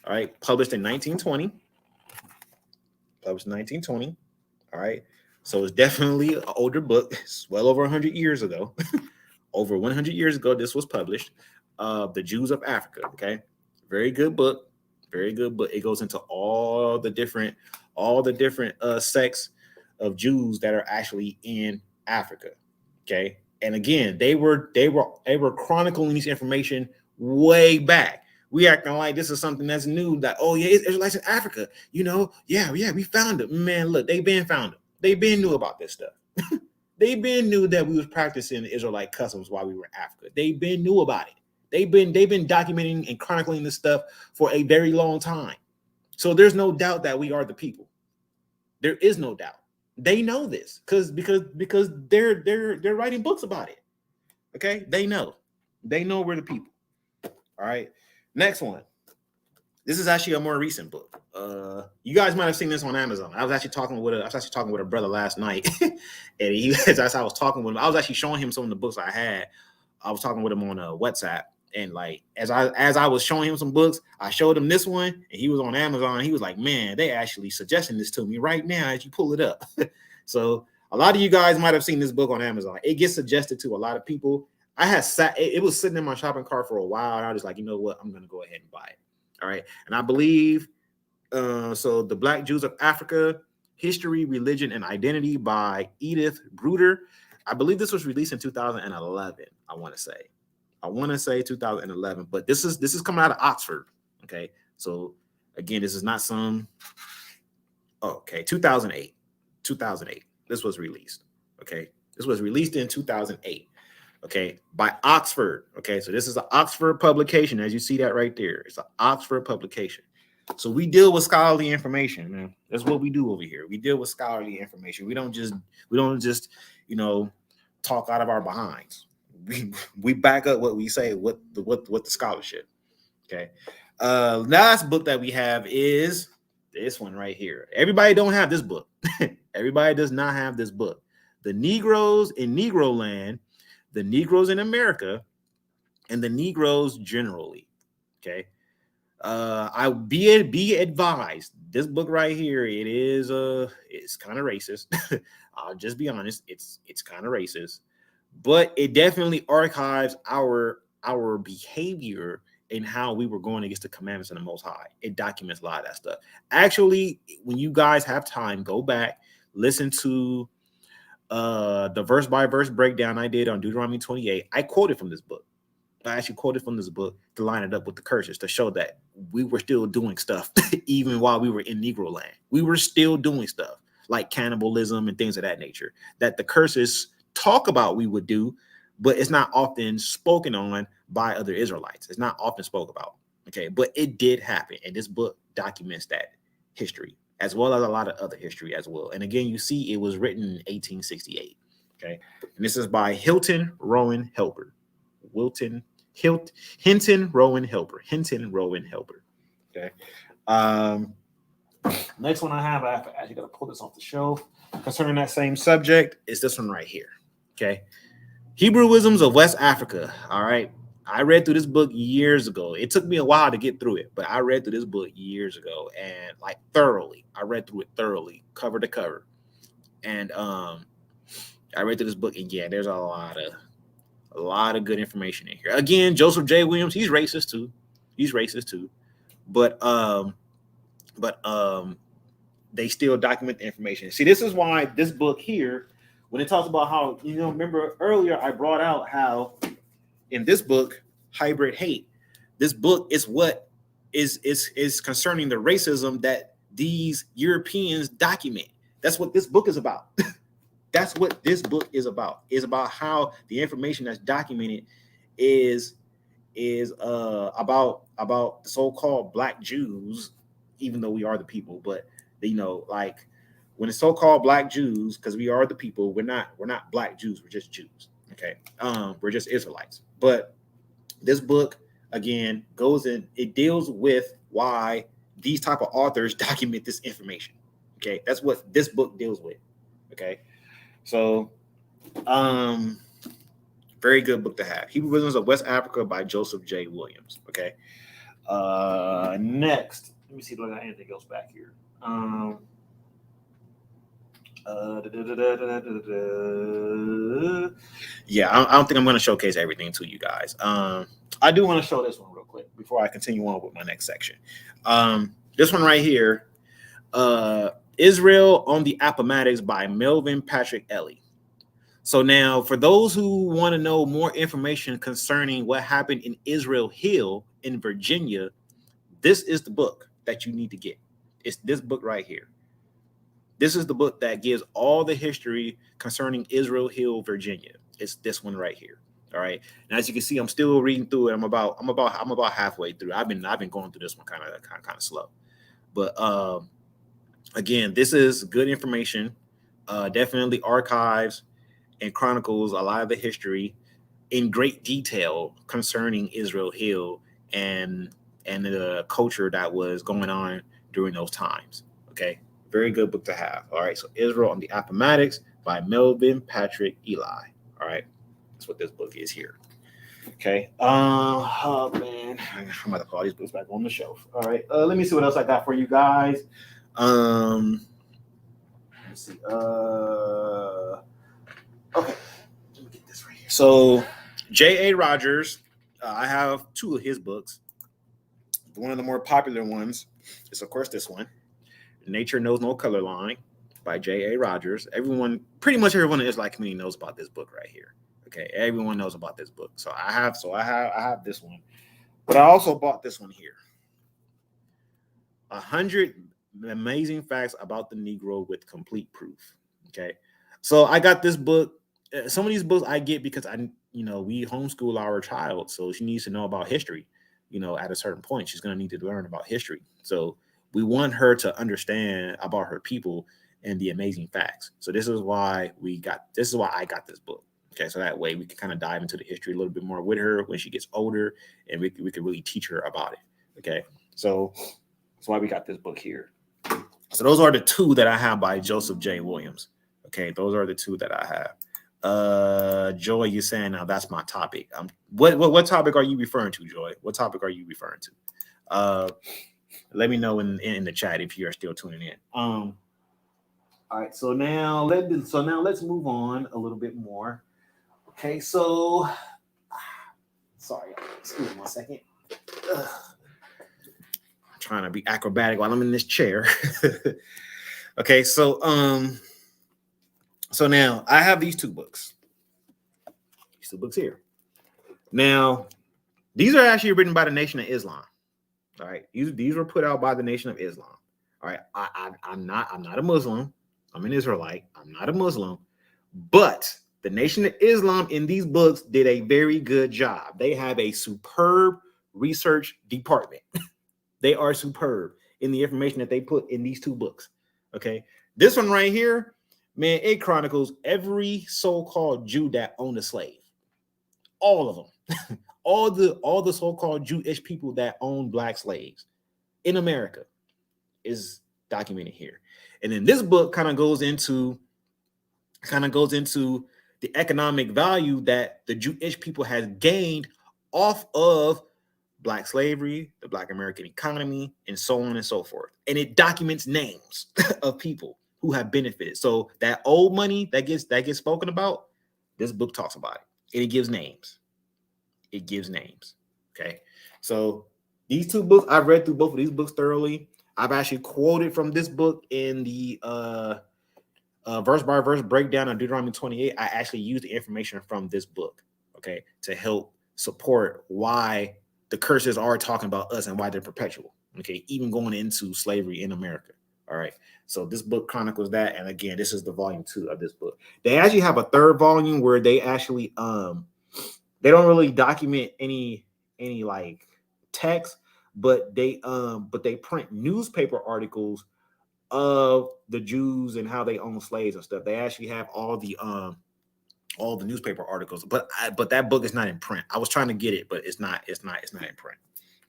All right, published in 1920. All right, so it's definitely an older book. It's well over 100 years ago. Over 100 years ago, this was published. The Jews of Africa. Okay, very good book. Very good book. It goes into all the different sects of Jews that are actually in Africa. Okay, and again, they were chronicling this information way back. We acting like this is something that's new. That it's Israelites in Africa. Yeah, we found them. Man, look, they been found them. They been knew about this stuff. They been knew that we was practicing Israelite customs while we were in Africa. They been knew about it. They've been documenting and chronicling this stuff for a very long time. So there's no doubt that we are the people. There is no doubt. They know this because they're writing books about it. Okay, they know we're the people. All right, next one. This is actually a more recent book. You guys might have seen this on Amazon. I was actually talking with a brother last night, and as I was talking with him, I was actually showing him some of the books I had. I was talking with him on WhatsApp, and like as I was showing him some books, I showed him this one, and he was on Amazon. And he was like, "Man, they actually suggesting this to me right now as you pull it up." So a lot of you guys might have seen this book on Amazon. It gets suggested to a lot of people. It was sitting in my shopping cart for a while, and I was like, you know what, I'm gonna go ahead and buy it. All right, and I believe so. The Black Jews of Africa: History, Religion, and Identity by Edith Bruder. I believe this was released in 2011. I want to say 2011, but this is coming out of Oxford. Okay, so again, this is not some. Okay, 2008. This was released. Okay, this was released in 2008. Okay, by Oxford. Okay, so this is an Oxford publication, as you see that right there. It's an Oxford publication. So we deal with scholarly information, man. That's what we do over here. We deal with scholarly information. We don't just talk out of our behinds. We back up what we say with the scholarship. Okay. Last book that we have is this one right here. Everybody don't have this book. Everybody does not have this book. The Negroes in Negro Land, the Negroes in America, and the Negroes generally. Okay. I be advised. This book right here, it's kind of racist. I'll just be honest. It's kind of racist, but it definitely archives our behavior and how we were going against the commandments of the Most High. It documents a lot of that stuff. Actually, when you guys have time, go back, listen to the verse by verse breakdown I did on Deuteronomy 28. I quoted from this book. I actually quoted from this book to line it up with the curses to show that we were still doing stuff even while we were in Negro land. We were still doing stuff like cannibalism and things of that nature that the curses talk about we would do, but it's not often spoken on by other Israelites. It's not often spoke about. Okay, but it did happen, and this book documents that history as well as a lot of other history as well. And again, you see it was written in 1868. Okay, and this is by Hinton Rowan Helper. Hinton Rowan Helper. Okay. Next one I have, I actually got to pull this off the shelf concerning that same subject, is this one right here. Okay. Hebrewisms of West Africa. All right. I read through this book years ago. It took me a while to get through it, but I read through this book years ago and like thoroughly. I read through it thoroughly, cover to cover. And I read through this book, and yeah, there's a lot of good information in here. Again, Joseph J. Williams, he's racist too. But they still document the information. See, this is why this book here, when it talks about how, remember earlier I brought out how in this book, Hybrid Hate, this book is what is concerning the racism that these Europeans document. That's what this book is about. That's what this book is about. It's about how the information that's documented is about the so-called Black Jews, even though we are the people. But like when it's so-called Black Jews, because we are the people, we're not Black Jews. We're just Jews. Okay, we're just Israelites. But this book again goes in. It deals with why these type of authors document this information. Okay, that's what this book deals with. Okay. So, very good book to have. Hebrewisms of West Africa by Joseph J. Williams. Okay. Next, let me see if I got anything else back here. Yeah, I don't think I'm going to showcase everything to you guys. I do want to show this one real quick before I continue on with my next section. This one right here. Israel on the Appomattox by Melvin Patrick Ellie. So now, for those who want to know more information concerning what happened in Israel Hill in Virginia, this is the book that you need to get. It's this book right here. This is the book that gives all the history concerning Israel Hill, Virginia. It's this one right here. All right. And as you can see, I'm still reading through it. I'm about halfway through. I've been going through this one kind of slow, but again, this is good information. Definitely archives and chronicles a lot of the history in great detail concerning Israel Hill and the culture that was going on during those times. Okay, very good book to have. All right, so Israel on the Appomattox by Melvin Patrick Eli. All right, that's what this book is here. Okay. Oh man, I'm about to call these books back on the shelf. All right. Let me see what else I got for you guys. Let's see. Okay. Let me get this right here. So, J.A. Rogers, I have two of his books. One of the more popular ones is, of course, this one, Nature Knows No Color Line by J.A. Rogers. Pretty much everyone in the Israelite community knows about this book right here. Okay, everyone knows about this book. So I have this one, but I also bought this one here. 100 Amazing Facts About the Negro with Complete Proof. Okay, so I got this book. Some of these books I get because we homeschool our child, so she needs to know about history. you know, at a certain point, she's going to need to learn about history. So we want her to understand about her people and the amazing facts. So this is why I got this book. Okay, so that way we can kind of dive into the history a little bit more with her when she gets older, and we can really teach her about it. Okay, so that's why we got this book here. So those are the two that I have by Joseph J. Williams. Okay, those are the two that I have. Joy, you're saying now that's my topic. What topic are you referring to, Joy? What topic are you referring to? Let me know in the chat if you are still tuning in. All right, so now let's move on a little bit more. Okay, so sorry, excuse me 1 second. I'm trying to be acrobatic while I'm in this chair. Okay, so now I have these two books. These two books here. Now, these are actually written by the Nation of Islam. All right, these were put out by the Nation of Islam. All right, I'm not a Muslim. I'm an Israelite. I'm not a Muslim, but the Nation of Islam in these books did a very good job. They have a superb research department. They are superb in the information that they put in these two books. Okay, this one right here, man, it chronicles every so-called Jew that owned a slave. All of them. all the so-called Jewish people that own black slaves in America is documented here. And then this book kind of goes into the economic value that the Jewish people has gained off of black slavery, the black American economy, and so on and so forth. And it documents names of people who have benefited. So that old money that gets spoken about, this book talks about it. And it gives names. It gives names. Okay. So these two books, I've read through both of these books thoroughly. I've actually quoted from this book in the verse by verse breakdown of Deuteronomy 28. I actually used the information from this book, okay, to help support why the curses are talking about us and why they're perpetual, okay, even going into slavery in America. All right. So this book chronicles that. And again, this is the volume 2 of this book. They actually have a third volume where they actually they don't really document any like text, but they print newspaper articles of the Jews and how they own slaves and stuff. They actually have all the newspaper articles, but that book is not in print. I was trying to get it, but it's not in print.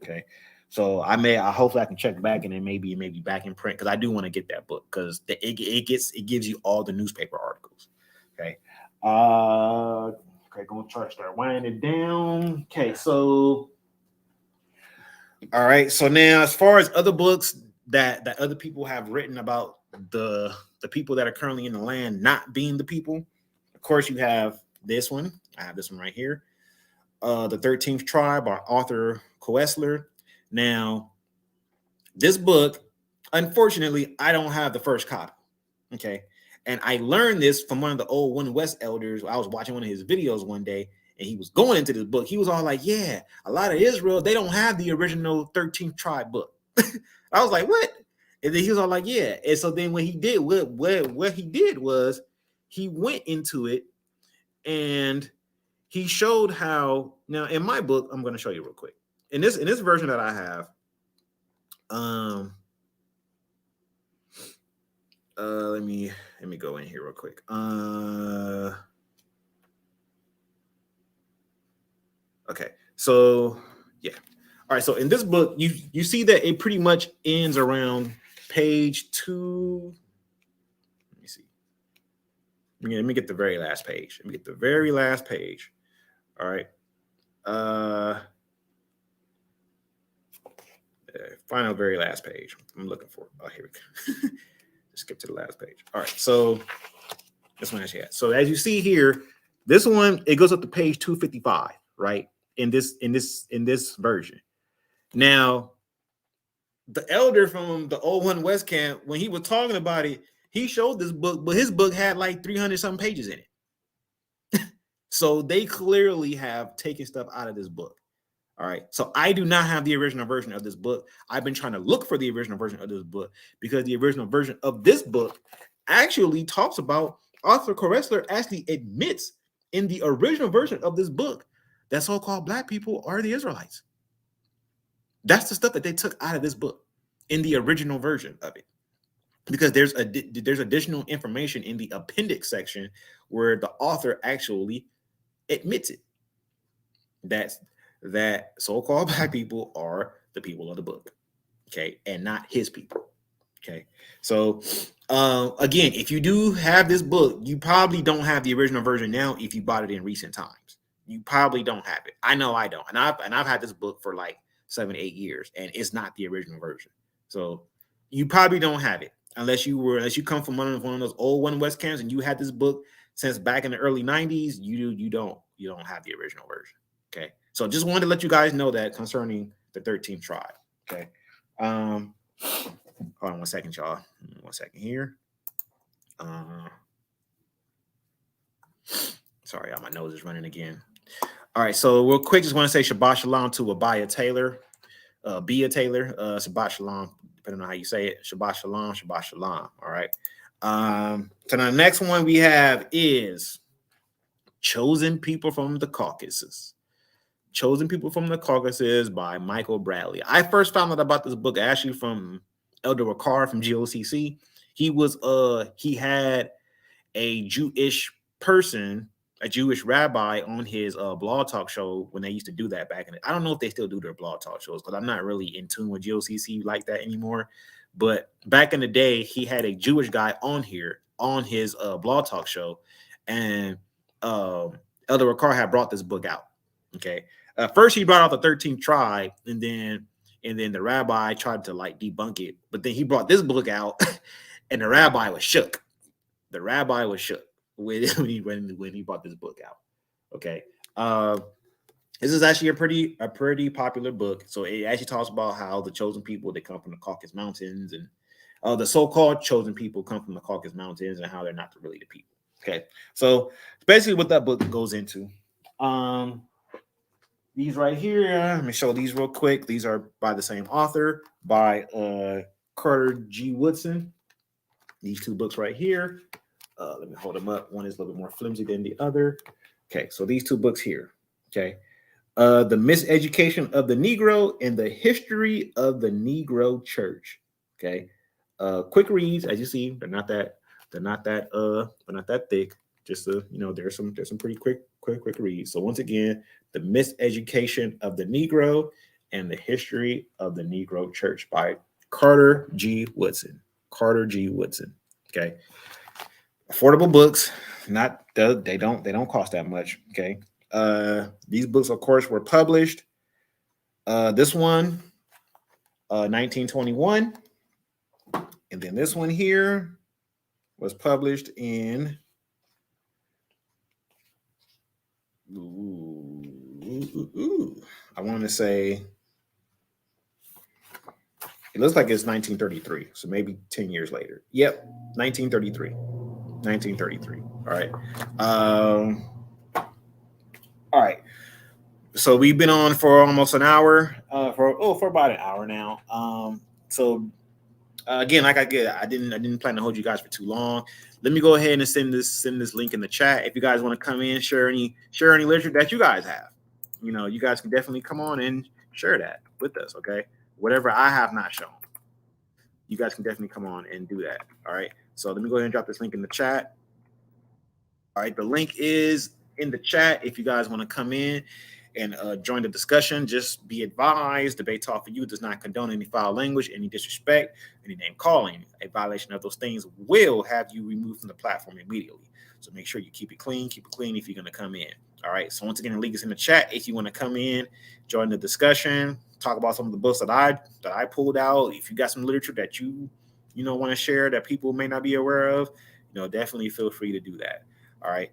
Okay. So hopefully I can check back and then maybe back in print, because I do want to get that book, because it gives you all the newspaper articles. Okay. Okay, gonna try to start winding it down. Okay, so all right. So now, as far as other books that other people have written about the people that are currently in the land not being the people, of course, you have this one. I have this one right here. The 13th Tribe by Arthur Koestler. Now, this book, unfortunately, I don't have the first copy. Okay. And I learned this from one of the old One West elders. I was watching one of his videos one day, and he was going into this book. He was all like, yeah, a lot of Israel, they don't have the original 13th Tribe book. I was like, what? And then he was all like, yeah. And so then what he did was he went into it and he showed how, now in my book, I'm going to show you real quick. In this version that I have, let me go in here real quick. Okay, so yeah. All right, so in this book, you see that it pretty much ends around page 2. Let me see. Let me get the very last page. All right. Final very last page. I'm looking for it. Oh, here we go. Just skip to the last page. All right, so this one actually has. So as you see here, this one, it goes up to page 255, right? In this version. Now, the elder from the old One West camp, when he was talking about it, he showed this book, but his book had like 300 something pages in it. So they clearly have taken stuff out of this book. All right. So I do not have the original version of this book. I've been trying to look for the original version of this book, because the original version of this book actually talks about, Arthur Koestler actually admits in the original version of this book that so-called black people are the Israelites. That's the stuff that they took out of this book in the original version of it, because there's additional information in the appendix section where the author actually admits it. That so-called black people are the people of the book, okay, and not his people. Okay, so again, if you do have this book, you probably don't have the original version now. If you bought it in recent times, you probably don't have it. I know I don't, and I've had this book for like 7-8 years, and it's not the original version. So you probably don't have it unless you come from one of those old One West camps and you had this book since back in the early 90s. You don't have the original version. Okay, so just wanted to let you guys know that concerning the 13th tribe. Okay. Hold on one second, y'all. 1 second here. Sorry, my nose is running again. All right, so real quick, just want to say Shabbat Shalom to Abaya Taylor, Bia Taylor, Shabbat Shalom, depending on how you say it. Shabbat Shalom, Shabbat Shalom. All right. So the next one we have is Chosen People from the Caucasus. Chosen People from the Caucasus by Michael Bradley. I first found out about this book actually from Elder Ricard from GOCC. He had a Jewish person, a Jewish rabbi on his blog talk show when they used to do that back in I don't know if they still do their blog talk shows because I'm not really in tune with GOCC like that anymore. But back in the day, he had a Jewish guy on here on his blog talk show, and Elder Ricard had brought this book out. Okay. First he brought out the 13th tribe, and then the rabbi tried to like debunk it. But then he brought this book out, and the rabbi was shook. The rabbi was shook when he brought this book out. Okay. This is actually a pretty popular book. So it actually talks about how the chosen people, they come from the Caucasus Mountains, and the so-called chosen people come from the Caucasus Mountains, and how they're not really the people. Okay. So basically what that book goes into. These right here, let me show these real quick. These are by the same author, by Carter G. Woodson. These two books right here. Let me hold them up. One is a little bit more flimsy than the other. Okay, so these two books here. Okay. The Miseducation of the Negro and the History of the Negro Church. Okay. Quick reads, as you see, they're not that thick. Just there's some pretty quick reads. So once again, The Miseducation of the Negro and the History of the Negro Church by Carter G. Woodson. Carter G. Woodson. Okay. Affordable books. They don't cost that much. Okay. These books, of course, were published. This one, 1921, and then this one here was published in. I want to say it looks like it's 1933, so maybe 10 years later. Yep, 1933. All right. All right. So we've been on for almost an hour. For about an hour now. Again, like I didn't plan to hold you guys for too long. Let me go ahead and send this link in the chat. If you guys want to come in, share any literature that you guys have. You guys can definitely come on and share that with us. Okay, whatever I have not shown, you guys can definitely come on and do that. All right. So let me go ahead and drop this link in the chat. All right, the link is in the chat. If you guys want to come in and join the discussion, just be advised, Debate Talk for You does not condone any foul language, any disrespect, any name calling. A violation of those things will have you removed from the platform immediately. So make sure you keep it clean if you're going to come in. All right. So once again, the link is in the chat. If you want to come in, join the discussion, talk about some of the books that I pulled out. If you got some literature that you want to share that people may not be aware of, definitely feel free to do that. All right.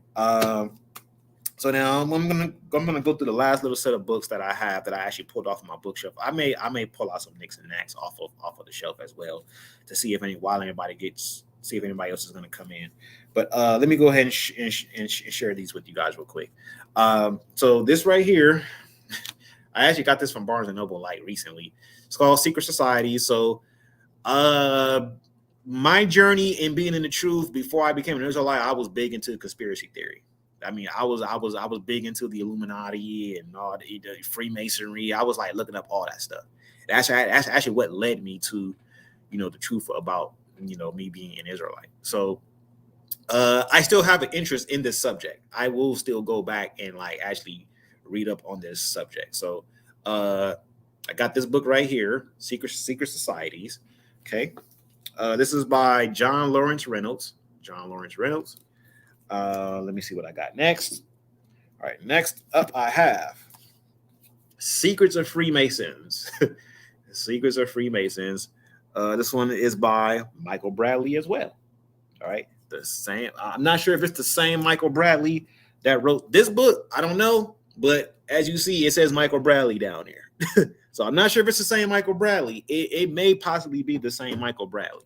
So now I'm gonna go through the last little set of books that I have that I actually pulled off of my bookshelf. I may pull out some nicks and knacks off of the shelf as well to see if anybody else is gonna come in. But let me go ahead and share these with you guys real quick. So this right here, I actually got this from Barnes and Noble like recently. It's called Secret Society. So my journey in being in the truth before I became an Israelite, I was big into conspiracy theory. I mean, I was big into the Illuminati and all the Freemasonry. I was like looking up all that stuff. That's actually what led me to, the truth about, me being an Israelite. So I still have an interest in this subject. I will still go back and like actually read up on this subject. So I got this book right here, Secret Societies. Okay. This is by John Lawrence Reynolds. Let me see what I got next. All right, next up I have Secrets of Freemasons. Secrets of Freemasons. This one is by Michael Bradley as well. All right, the same. I'm not sure if it's the same Michael Bradley that wrote this book. I don't know, but as you see, it says Michael Bradley down here. So I'm not sure if it's the same Michael Bradley. It may possibly be the same Michael Bradley.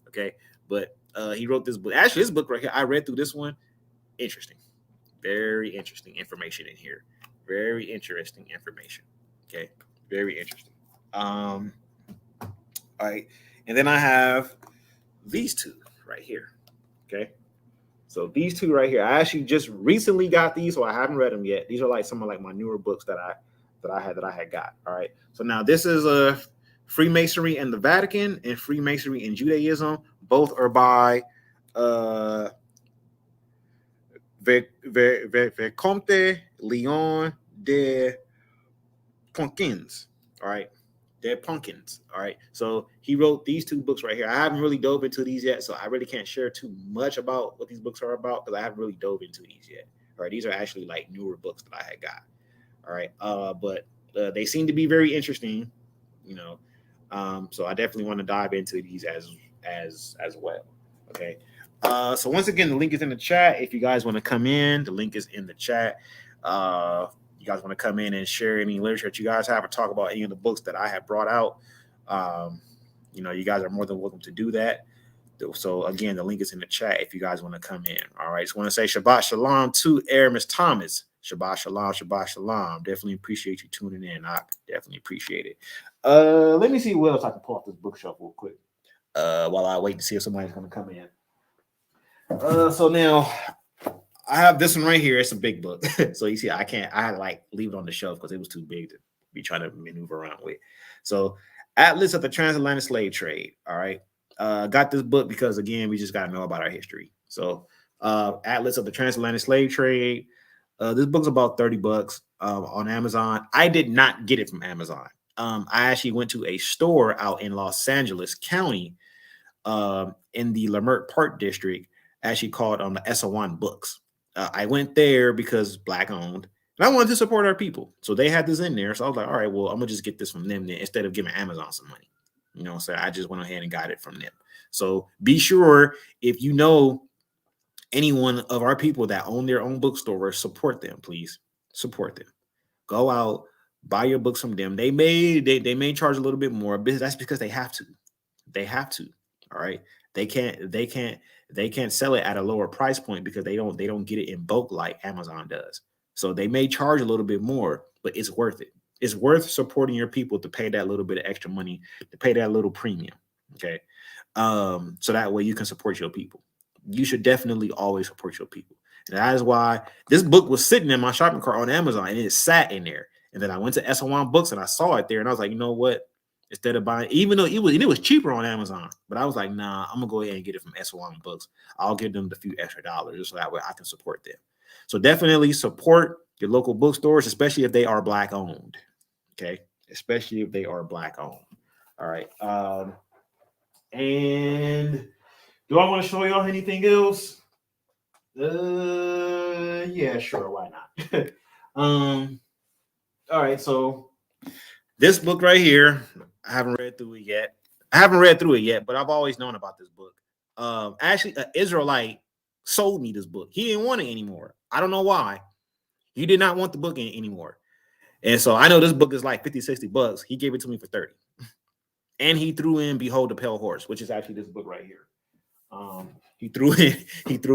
Okay, but he wrote this book. Actually, this book right here, I read through this one. Interesting. Very interesting information in here. Very interesting information. Okay, very interesting. All right, and then I have these two right here. Okay, so these two right here, I actually just recently got these, so I haven't read them yet. These are like some of like my newer books that I had got. All right, so now this is a Freemasonry and the Vatican and Freemasonry and Judaism. Both are by Vicomte Leon de Pumpkins. All right. They're pumpkins. All right. So he wrote these two books right here. I haven't really dove into these yet, so I really can't share too much about what these books are about because I haven't really dove into these yet. All right. These are actually like newer books that I had got. All right. But they seem to be very interesting, so I definitely want to dive into these as well. Okay. So once again, the link is in the chat. If you guys want to come in, the link is in the chat. You guys want to come in and share any literature that you guys have or talk about any of the books that I have brought out, you guys are more than welcome to do that. So again, the link is in the chat if you guys want to come in. All right. Just want to say Shabbat Shalom to Aramis Thomas. Shabbat Shalom, Shabbat Shalom. Definitely appreciate you tuning in. I definitely appreciate it. Let me see what else I can pull off this bookshelf real quick while I wait to see if somebody's going to come in. So now I have this one right here. It's a big book. So you see, I had to like leave it on the shelf because it was too big to be trying to maneuver around with. So Atlas of the Transatlantic Slave Trade. All right. Got this book because again, we just got to know about our history. So Atlas of the Transatlantic Slave Trade. This book's about $30 on Amazon. I did not get it from Amazon. I actually went to a store out in Los Angeles County in the Leimert Park district, actually called the Esalen Books. I went there because Black owned, and I wanted to support our people. So they had this in there. So I was like, all right, well, I'm going to just get this from them then instead of giving Amazon some money. So I just went ahead and got it from them. So be sure if you know anyone of our people that own their own bookstore, support them, please. Support them. Go out, buy your books from them. They may charge a little bit more, but that's because they have to. They have to. All right. They can't sell it at a lower price point because they don't get it in bulk like Amazon does. So they may charge a little bit more, but it's worth it. It's worth supporting your people to pay that little bit of extra money, to pay that little premium. Okay. So that way you can support your people. You should definitely always support your people. And that is why this book was sitting in my shopping cart on Amazon and it sat in there. And then I went to S1 Books and I saw it there and I was like, you know what? Instead of buying, even though it was cheaper on Amazon, but I was like, nah, I'm gonna go ahead and get it from S1 Books. I'll give them the few extra dollars so that way I can support them. So definitely support your local bookstores, especially if they are Black owned. Okay, especially if they are Black owned. All right. And do I want to show y'all anything else? Yeah, sure. Why not? All right. So this book right here, I haven't read through it yet, but I've always known about this book. Actually, an Israelite sold me this book. He didn't want it anymore. I don't know why. He did not want the book anymore. And so I know this book is like $50-$60. He gave it to me for $30. And he threw in Behold the Pale Horse, which is actually this book right here. He threw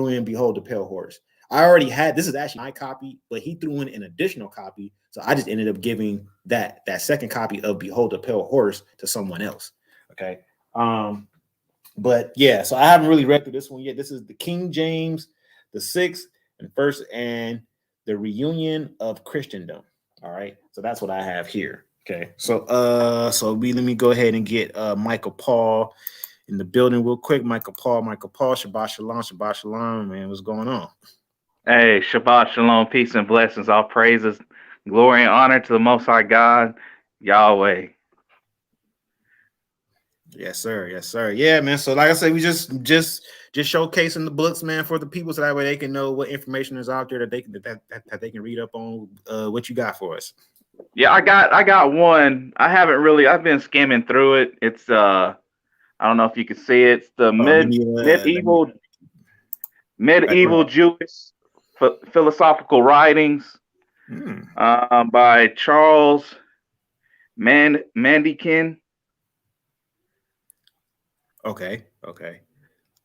in Behold the Pale Horse. I already had, this is actually my copy, but he threw in an additional copy. So I just ended up giving that second copy of Behold the Pale Horse to someone else. Okay. But yeah, so I haven't really read through this one yet. This is the King James, the 6th and the reunion of Christendom. All right, so that's what I have here. Okay, so let me go ahead and get Michael Paul in the building real quick. Michael Paul, Shabbat Shalom, man, what's going on? Hey, Shabbat Shalom, peace and blessings, all praises, glory and honor to the Most High God, Yahweh. Yes, sir. Yeah, man. So, like I said, we just showcasing the books, man, for the people, so that way they can know what information is out there that they can read up on. What you got for us? Yeah, I got one. I've been skimming through it. It's I don't know if you can see it. It's the medieval Jewish philosophical writings by Charles Mandikin. Okay.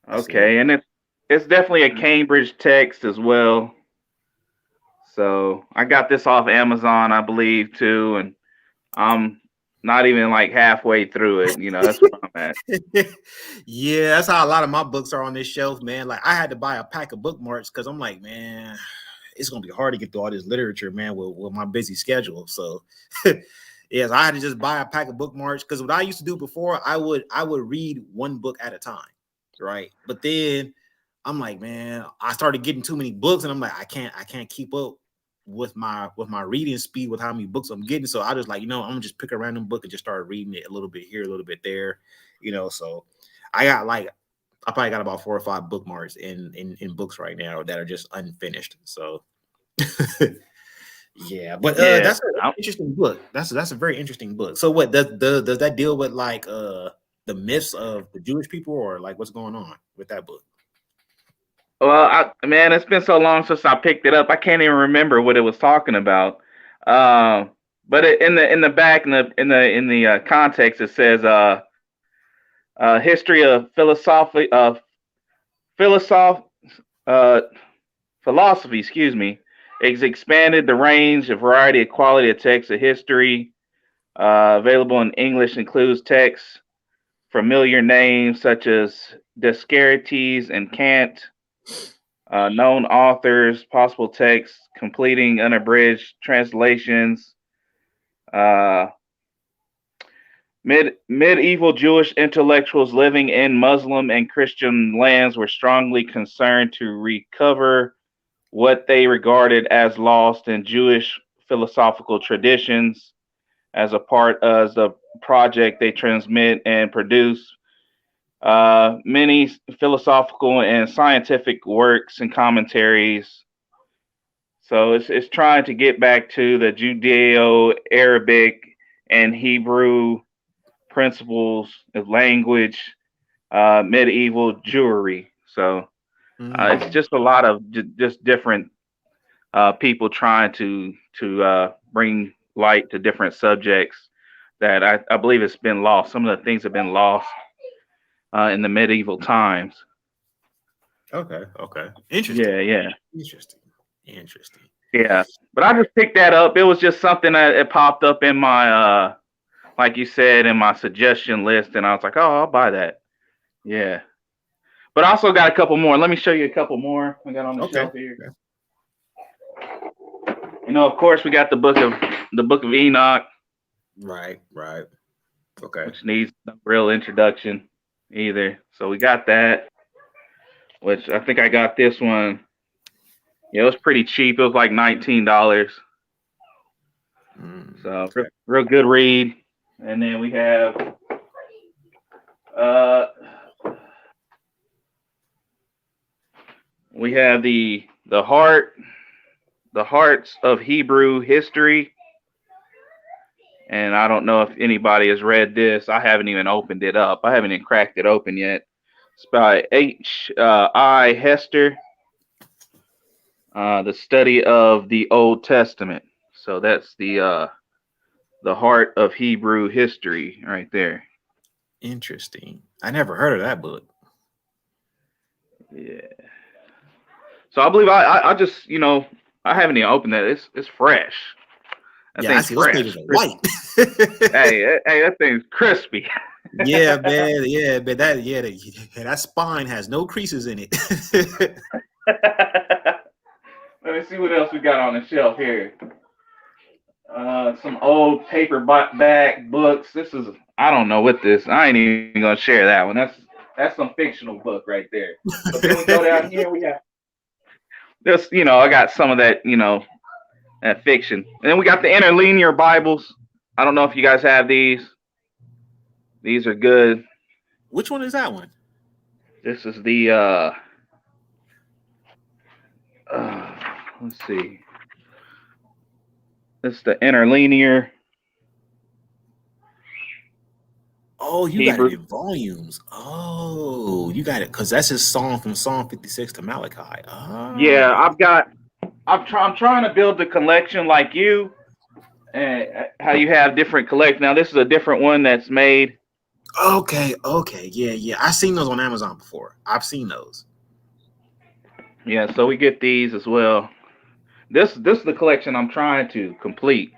And it's definitely a Cambridge text as well. So I got this off Amazon, I believe, too, and I'm not even like halfway through it. You know, that's where I'm at. Yeah, that's how a lot of my books are on this shelf, man. Like I had to buy a pack of bookmarks because I'm like, man, it's gonna be hard to get through all this literature, man, with my busy schedule. So yes, I had to just buy a pack of bookmarks because what I used to do before, I would read one book at a time, right? But then I'm like, man, I started getting too many books, and I'm like, I can't keep up with my reading speed with how many books I'm getting. So I just like, I'm gonna just pick a random book and just start reading it a little bit here, a little bit there, So I probably got about 4 or 5 bookmarks in books right now that are just unfinished. So yeah, but that's an interesting book. That's a very interesting book. So what does that deal with, like the myths of the Jewish people, or like what's going on with that book? Well, man, it's been so long since I picked it up. I can't even remember what it was talking about. But in the back in the context, it says history of philosophy, excuse me, has expanded the range of variety of quality of texts of history available in English. Includes texts familiar names such as Descartes and Kant. Known authors, possible texts, completing unabridged translations. Medieval Jewish intellectuals living in Muslim and Christian lands were strongly concerned to recover what they regarded as lost in Jewish philosophical traditions. As a part of the project, they transmit and produce many philosophical and scientific works and commentaries. So it's trying to get back to the Judeo-Arabic and Hebrew principles of language, medieval Jewry. So it's just a lot of just different people trying to bring light to different subjects that I believe it's been lost. Some of the things have been lost in the medieval times. Okay. Interesting. Yeah. Interesting. Yeah, but I just picked that up. It was just something that it popped up in my, like you said, in my suggestion list, and I was like, oh, I'll buy that. Yeah, but I also got a couple more. Let me show you a couple more I got on the shelf here. Of course, we got the book of Enoch. Right. Okay. Which needs no real introduction either. So we got that, which I think I got this one. Yeah, it was pretty cheap. It was like $19. So real good read. And then we have the Hearts of Hebrew History. And I don't know if anybody has read this. I haven't even opened it up. I haven't even cracked it open yet. It's by H.I. Hester. The study of the Old Testament. So that's the Heart of Hebrew History right there. Interesting. I never heard of that book. Yeah. So I believe I just I haven't even opened that. It's fresh. I see those pages are white. hey, that thing's crispy. Yeah, man. That spine has no creases in it. Let me see what else we got on the shelf here. Some old paperback books. This is, I don't know what this. I ain't even gonna share that one. That's some fictional book right there. But then we go down here. We have this. I got some of that. That fiction. And then we got the interlinear Bibles. I don't know if you guys have these. These are good. Which one is that one? This is the let's see. It's the interlinear. Oh, you Hebrew. got it in volumes. Oh, you got it because that's his song from Psalm 56 to Malachi. Oh. Yeah, I'm trying to build the collection like you, and how you have different collections. Now this is a different one that's made. Okay, yeah. I've seen those on Amazon before. I've seen those. Yeah, so we get these as well. This is the collection I'm trying to complete.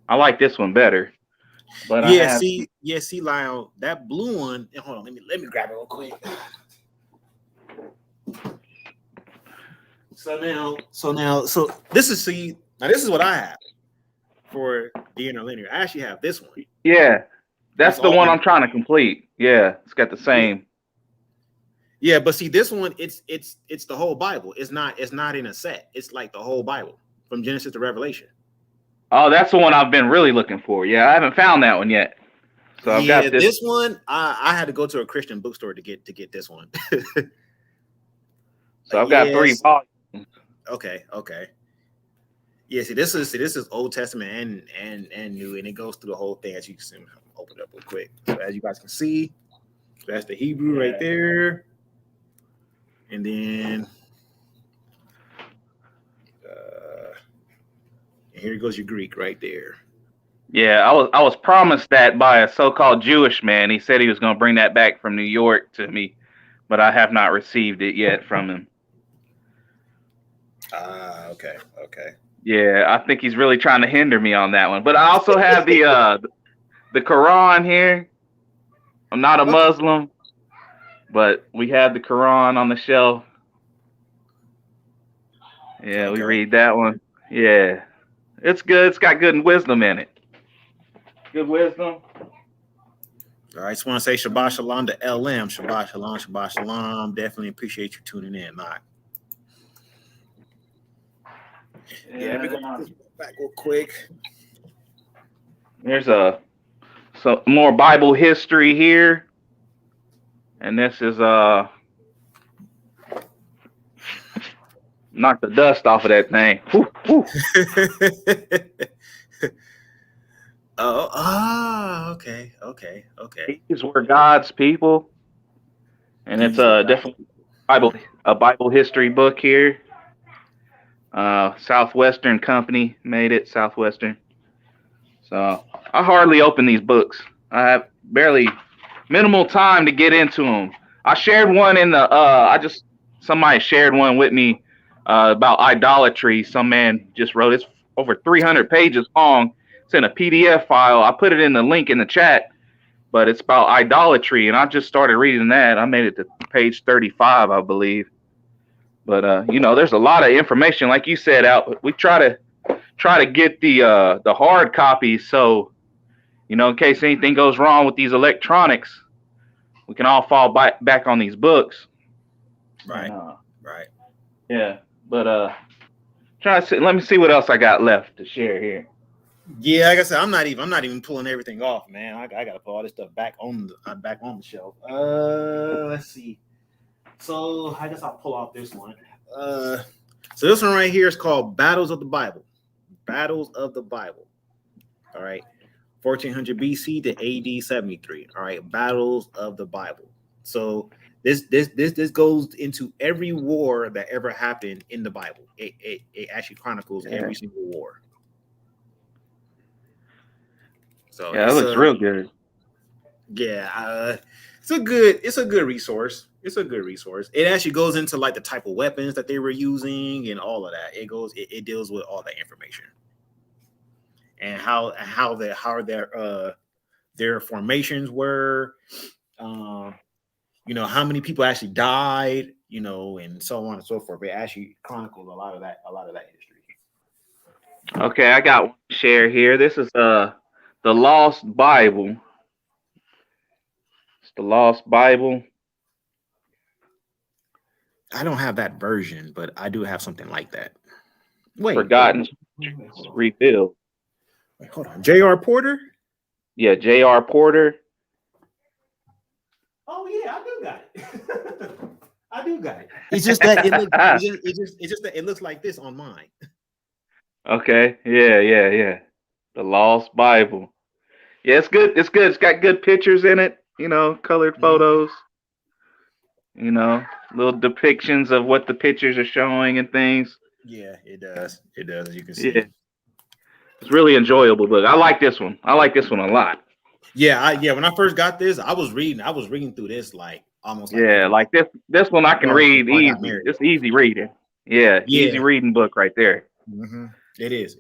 I like this one better. But see, Lyle, that blue one. Hold on, let me grab it real quick. So this is what I have for the interlinear. I actually have this one. Yeah, that's the one all I'm trying to complete. Yeah, it's got the same. Yeah, but see, this one, it's the whole Bible. It's not in a set. It's like the whole Bible from Genesis to Revelation. Oh, that's the one I've been really looking for. Yeah, I haven't found that one yet. So I've got this one. I had to go to a Christian bookstore to get this one. So I've got 3 volumes. Okay. Yeah, see, this is Old Testament and New, and it goes through the whole thing. As you can see, open it up real quick. So as you guys can see, that's the Hebrew right there, and then here goes your Greek right there. Yeah, I was promised that by a so-called Jewish man. He said he was going to bring that back from New York to me, but I have not received it yet from him. Okay. Yeah, I think he's really trying to hinder me on that one. But I also have the Quran here. I'm not a Muslim, but we have the Quran on the shelf. Yeah, we read that one. Yeah, it's good. It's got good wisdom in it. Good wisdom. All right, just want to say Shabbat Shalom to LM. Shabbat Shalom, Shabbat Shalom. Definitely appreciate you tuning in, Mark. Yeah, let me go back real quick. There's some more Bible history here. And this is knock the dust off of that thing. Woo, woo. Okay. These were God's people. And it's definitely a Bible history book here. Southwestern Company made it, Southwestern. So I hardly open these books. I have minimal time to get into them. I shared one in the somebody shared one with me about idolatry. Some man just wrote it's over 300 pages long. It's in a PDF file. I put it in the link in the chat, but it's about idolatry, and I just started reading that. I made it to page 35, I believe. But there's a lot of information, like you said, out. We try to get the hard copies, so in case anything goes wrong with these electronics, we can all fall back on these books. Right. Right. Yeah, but let me see what else I got left to share here. Yeah, like I said, I'm not even pulling everything off, man. I gotta put all this stuff back on the shelf. Let's see. So I guess I'll pull off this one. So this one right here is called Battles of the Bible. Battles of the Bible. All right. 1400 BC to AD 73. All right. Battles of the Bible. So this goes into every war that ever happened in the Bible. It actually chronicles every single war. So yeah, it looks real good. Yeah, it's a good resource. It's a good resource. It actually goes into like the type of weapons that they were using and all of that. It deals with all that information and how their formations were. How many people actually died you know, and so on and so forth. It actually chronicles a lot of that history. Okay, I got one to share here. This is the Lost Bible. It's the Lost Bible. I don't have that version, but I do have something like that. Wait, Forgotten Revealed. Wait, hold on. J.R. Porter? Yeah, J.R. Porter. Oh yeah, I do got it. I do got it. It's just that it looks like this on mine. Okay. Yeah. The Lost Bible. Yeah, it's good. It's good. It's got good pictures in it, you know, colored photos. You know, little depictions of what the pictures are showing and things. Yeah, it does. It does, as you can see. Yeah. It's really enjoyable book. I like this one. I like this one a lot. Yeah, when I first got this, I was reading through this like almost like like this one I can read easy. It's easy reading. Yeah, easy reading book right there. Mm-hmm. It is.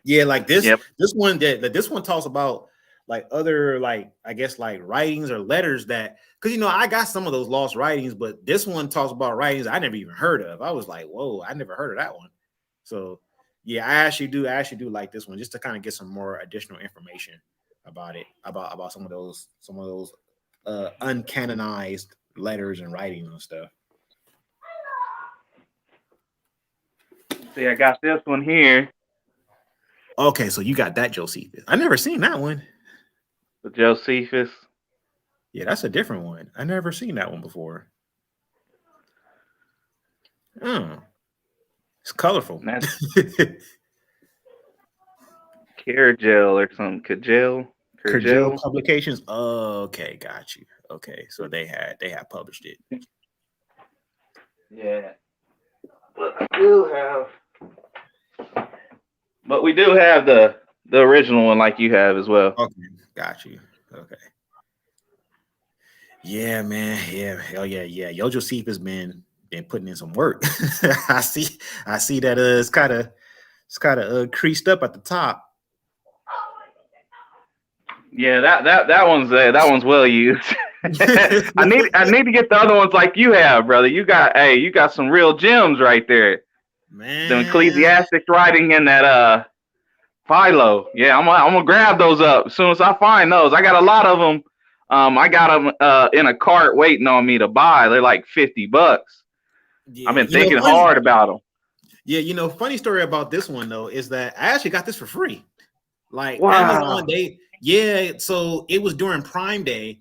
Yeah, like this this one talks about like other like I guess like writings or letters that because you know I got some of those lost writings, but this one talks about writings I never even heard of. I was like, whoa, I never heard of that one. So yeah, I actually do like this one just to kind of get some more additional information about it, about some of those uncanonized letters and writings and stuff. See, I got this one here. Okay, so you got that Josephus. I never seen that one. The Josephus. Yeah, that's a different one. I never seen that one before. Oh, it's colorful. Kergel or something. Kergel Publications. Okay, got you. Okay, so they had published it. Yeah. But we do have the original one like you have as well. Okay, got you. Okay. Yeah, man. Yeah, hell yeah. Yo Joseph has been putting in some work. I see that it's kind of creased up at the top. Yeah, that one's well used. I need to get the other ones like you have, brother. You got some real gems right there. Man, the ecclesiastic writing in that Philo. Yeah, I'm gonna grab those up as soon as I find those. I got a lot of them. I got them in a cart waiting on me to buy. They're like $50. Yeah, I've been thinking hard about them. Yeah, funny story about this one though is that I actually got this for free. Like wow. Amazon, so it was during Prime Day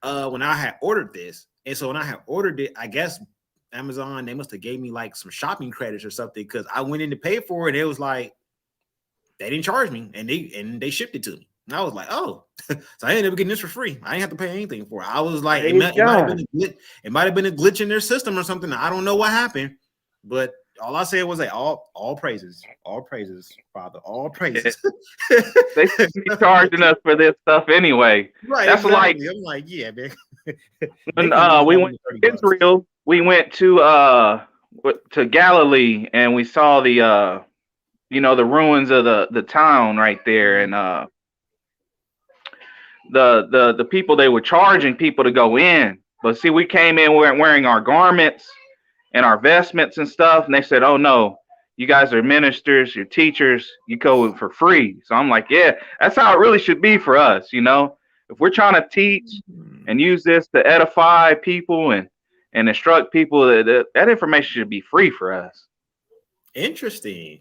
when I had ordered this, and so when I had ordered it, I guess Amazon they must have gave me like some shopping credits or something because I went in to pay for it. And it was like they didn't charge me, and they shipped it to me. And I was like, oh, so I ended up getting this for free. I didn't have to pay anything for it. I was like, it might have been a glitch in their system or something. I don't know what happened, but all I said was like, all praises, Father, all praises. They should be charging us for this stuff anyway. Right. That's exactly. I'm like, yeah, man. When we went to Israel, we went to Galilee, and we saw the the ruins of the town right there, and the people, they were charging people to go in, but see, we came in wearing our garments and our vestments and stuff, and they said, oh no, you guys are ministers, you're teachers, you go for free. So I'm like, yeah, that's how it really should be for us. If we're trying to teach and use this to edify people and instruct people, that information should be free for us. Interesting.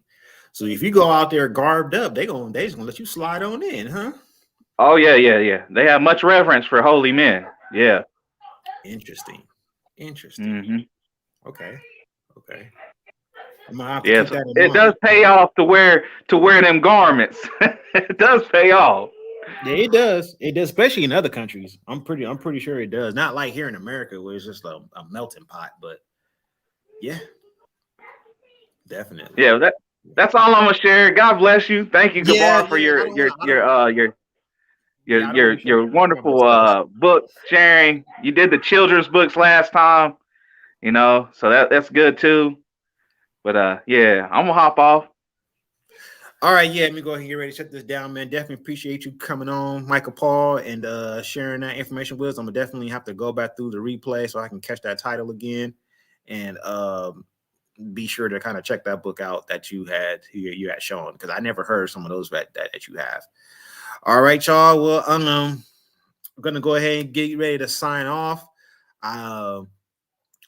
So if you go out there garbed up, they just gonna let you slide on in, huh? Oh yeah. They have much reverence for holy men. Yeah. Interesting. Mm-hmm. Okay. Yes, it does pay off to wear them garments. It does pay off. Yeah, it does. It does, especially in other countries. I'm pretty sure it does. Not like here in America where it's just a melting pot, but yeah, definitely. Yeah, that's all I'm gonna share. God bless you. Thank you, Gabar, for your wonderful book sharing. You did the children's books last time, so that's good too. But yeah, I'm gonna hop off. All right, yeah, let me go ahead and get ready to shut this down, man. Definitely appreciate you coming on, Michael Paul, and sharing that information with us. I'm gonna definitely have to go back through the replay so I can catch that title again, and be sure to kind of check that book out that you had shown, because I never heard some of those that you have. All right, y'all. Well, I'm gonna go ahead and get ready to sign off.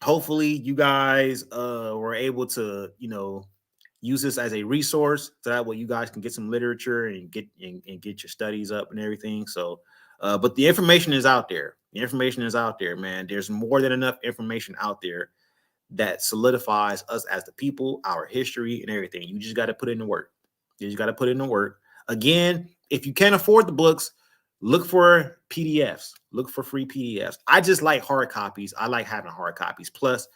Hopefully, you guys were able to, use this as a resource, so that way you guys can get some literature and get your studies up and everything. So, but the information is out there. The information is out there, man. There's more than enough information out there that solidifies us as the people, our history, and everything. You just got to put in the work. You just got to put in the work. Again, if you can't afford the books, look for PDFs. Look for free PDFs. I just like hard copies. I like having hard copies. Plus,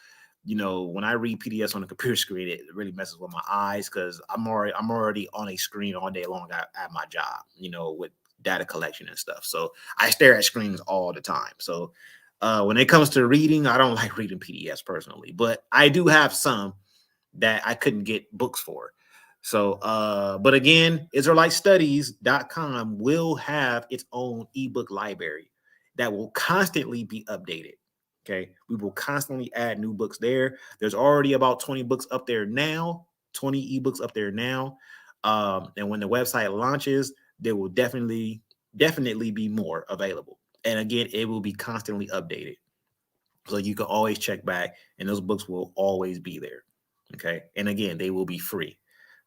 when I read PDFs on the computer screen, it really messes with my eyes, because I'm already on a screen all day long at my job, with data collection and stuff. So I stare at screens all the time. So when it comes to reading, I don't like reading PDFs personally, but I do have some that I couldn't get books for. So, but again, IsraeliteStudies.com will have its own ebook library that will constantly be updated. Okay, we will constantly add new books there. There's already about 20 books up there now, 20 ebooks up there now. And when the website launches, there will definitely be more available. And again, it will be constantly updated. So you can always check back, and those books will always be there. Okay. And again, they will be free.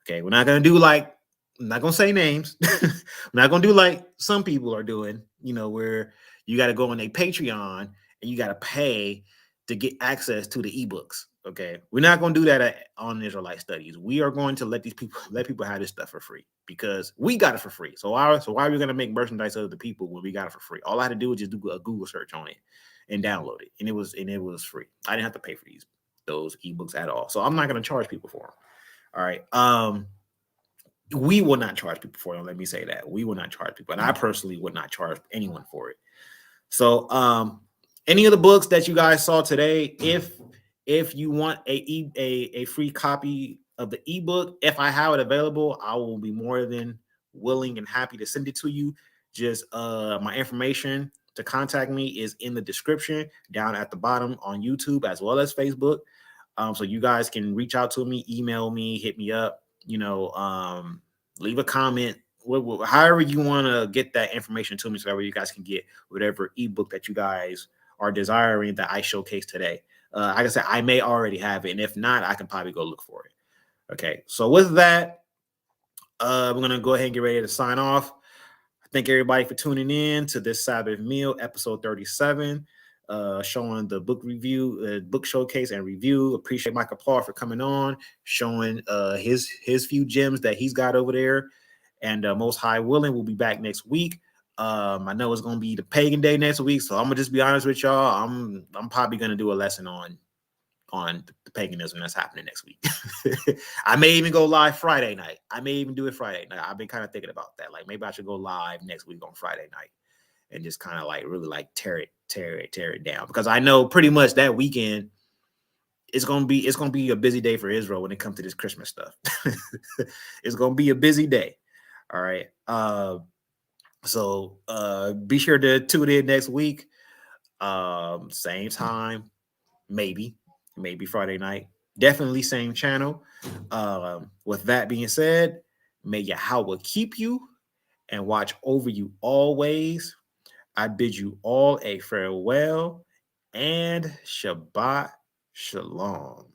Okay. We're not going to do like, I'm not going to say names. We're not going to do like some people are doing, where you got to go on a Patreon and you got to pay to get access to the ebooks. Okay. We're not going to do that on Israelite Studies. We are going to let people have this stuff for free, because we got it for free. So why are we going to make merchandise of the people when we got it for free? All I had to do was just do a Google search on it and download it. And it was free. I didn't have to pay for those ebooks at all. So I'm not going to charge people for them. All right. We will not charge people for them. Let me say that. We will not charge people. And I personally would not charge anyone for it. So any of the books that you guys saw today, if you want a free copy of the ebook, if I have it available, I will be more than willing and happy to send it to you. Just my information to contact me is in the description down at the bottom on YouTube as well as Facebook. So you guys can reach out to me, email me, hit me up, leave a comment, however you want to get that information to me, so that way you guys can get whatever ebook that you guys are desiring that I showcase today. Like I said, I may already have it, and if not, I can probably go look for it. Okay, so with that, we're going to go ahead and get ready to sign off. Thank everybody for tuning in to this Sabbath meal, episode 37, showing the book review, book showcase and review. Appreciate Michael Paul for coming on, showing his few gems that he's got over there. And most high willing, we'll be back next week. I know it's going to be the pagan day next week, so I'm gonna just be honest with y'all. I'm probably going to do a lesson on the paganism that's happening next week. I may even go live Friday night. I may even do it Friday night. I've been kind of thinking about that. Like, maybe I should go live next week on Friday night and just kind of like really like tear it down, because I know pretty much that weekend it's gonna be a busy day for Israel when it comes to this Christmas stuff. It's gonna be a busy day. All right. So be sure to tune in next week. Same time, maybe Friday night. Definitely same channel. With that being said, may Yahweh keep you and watch over you always. I bid you all a farewell and Shabbat Shalom.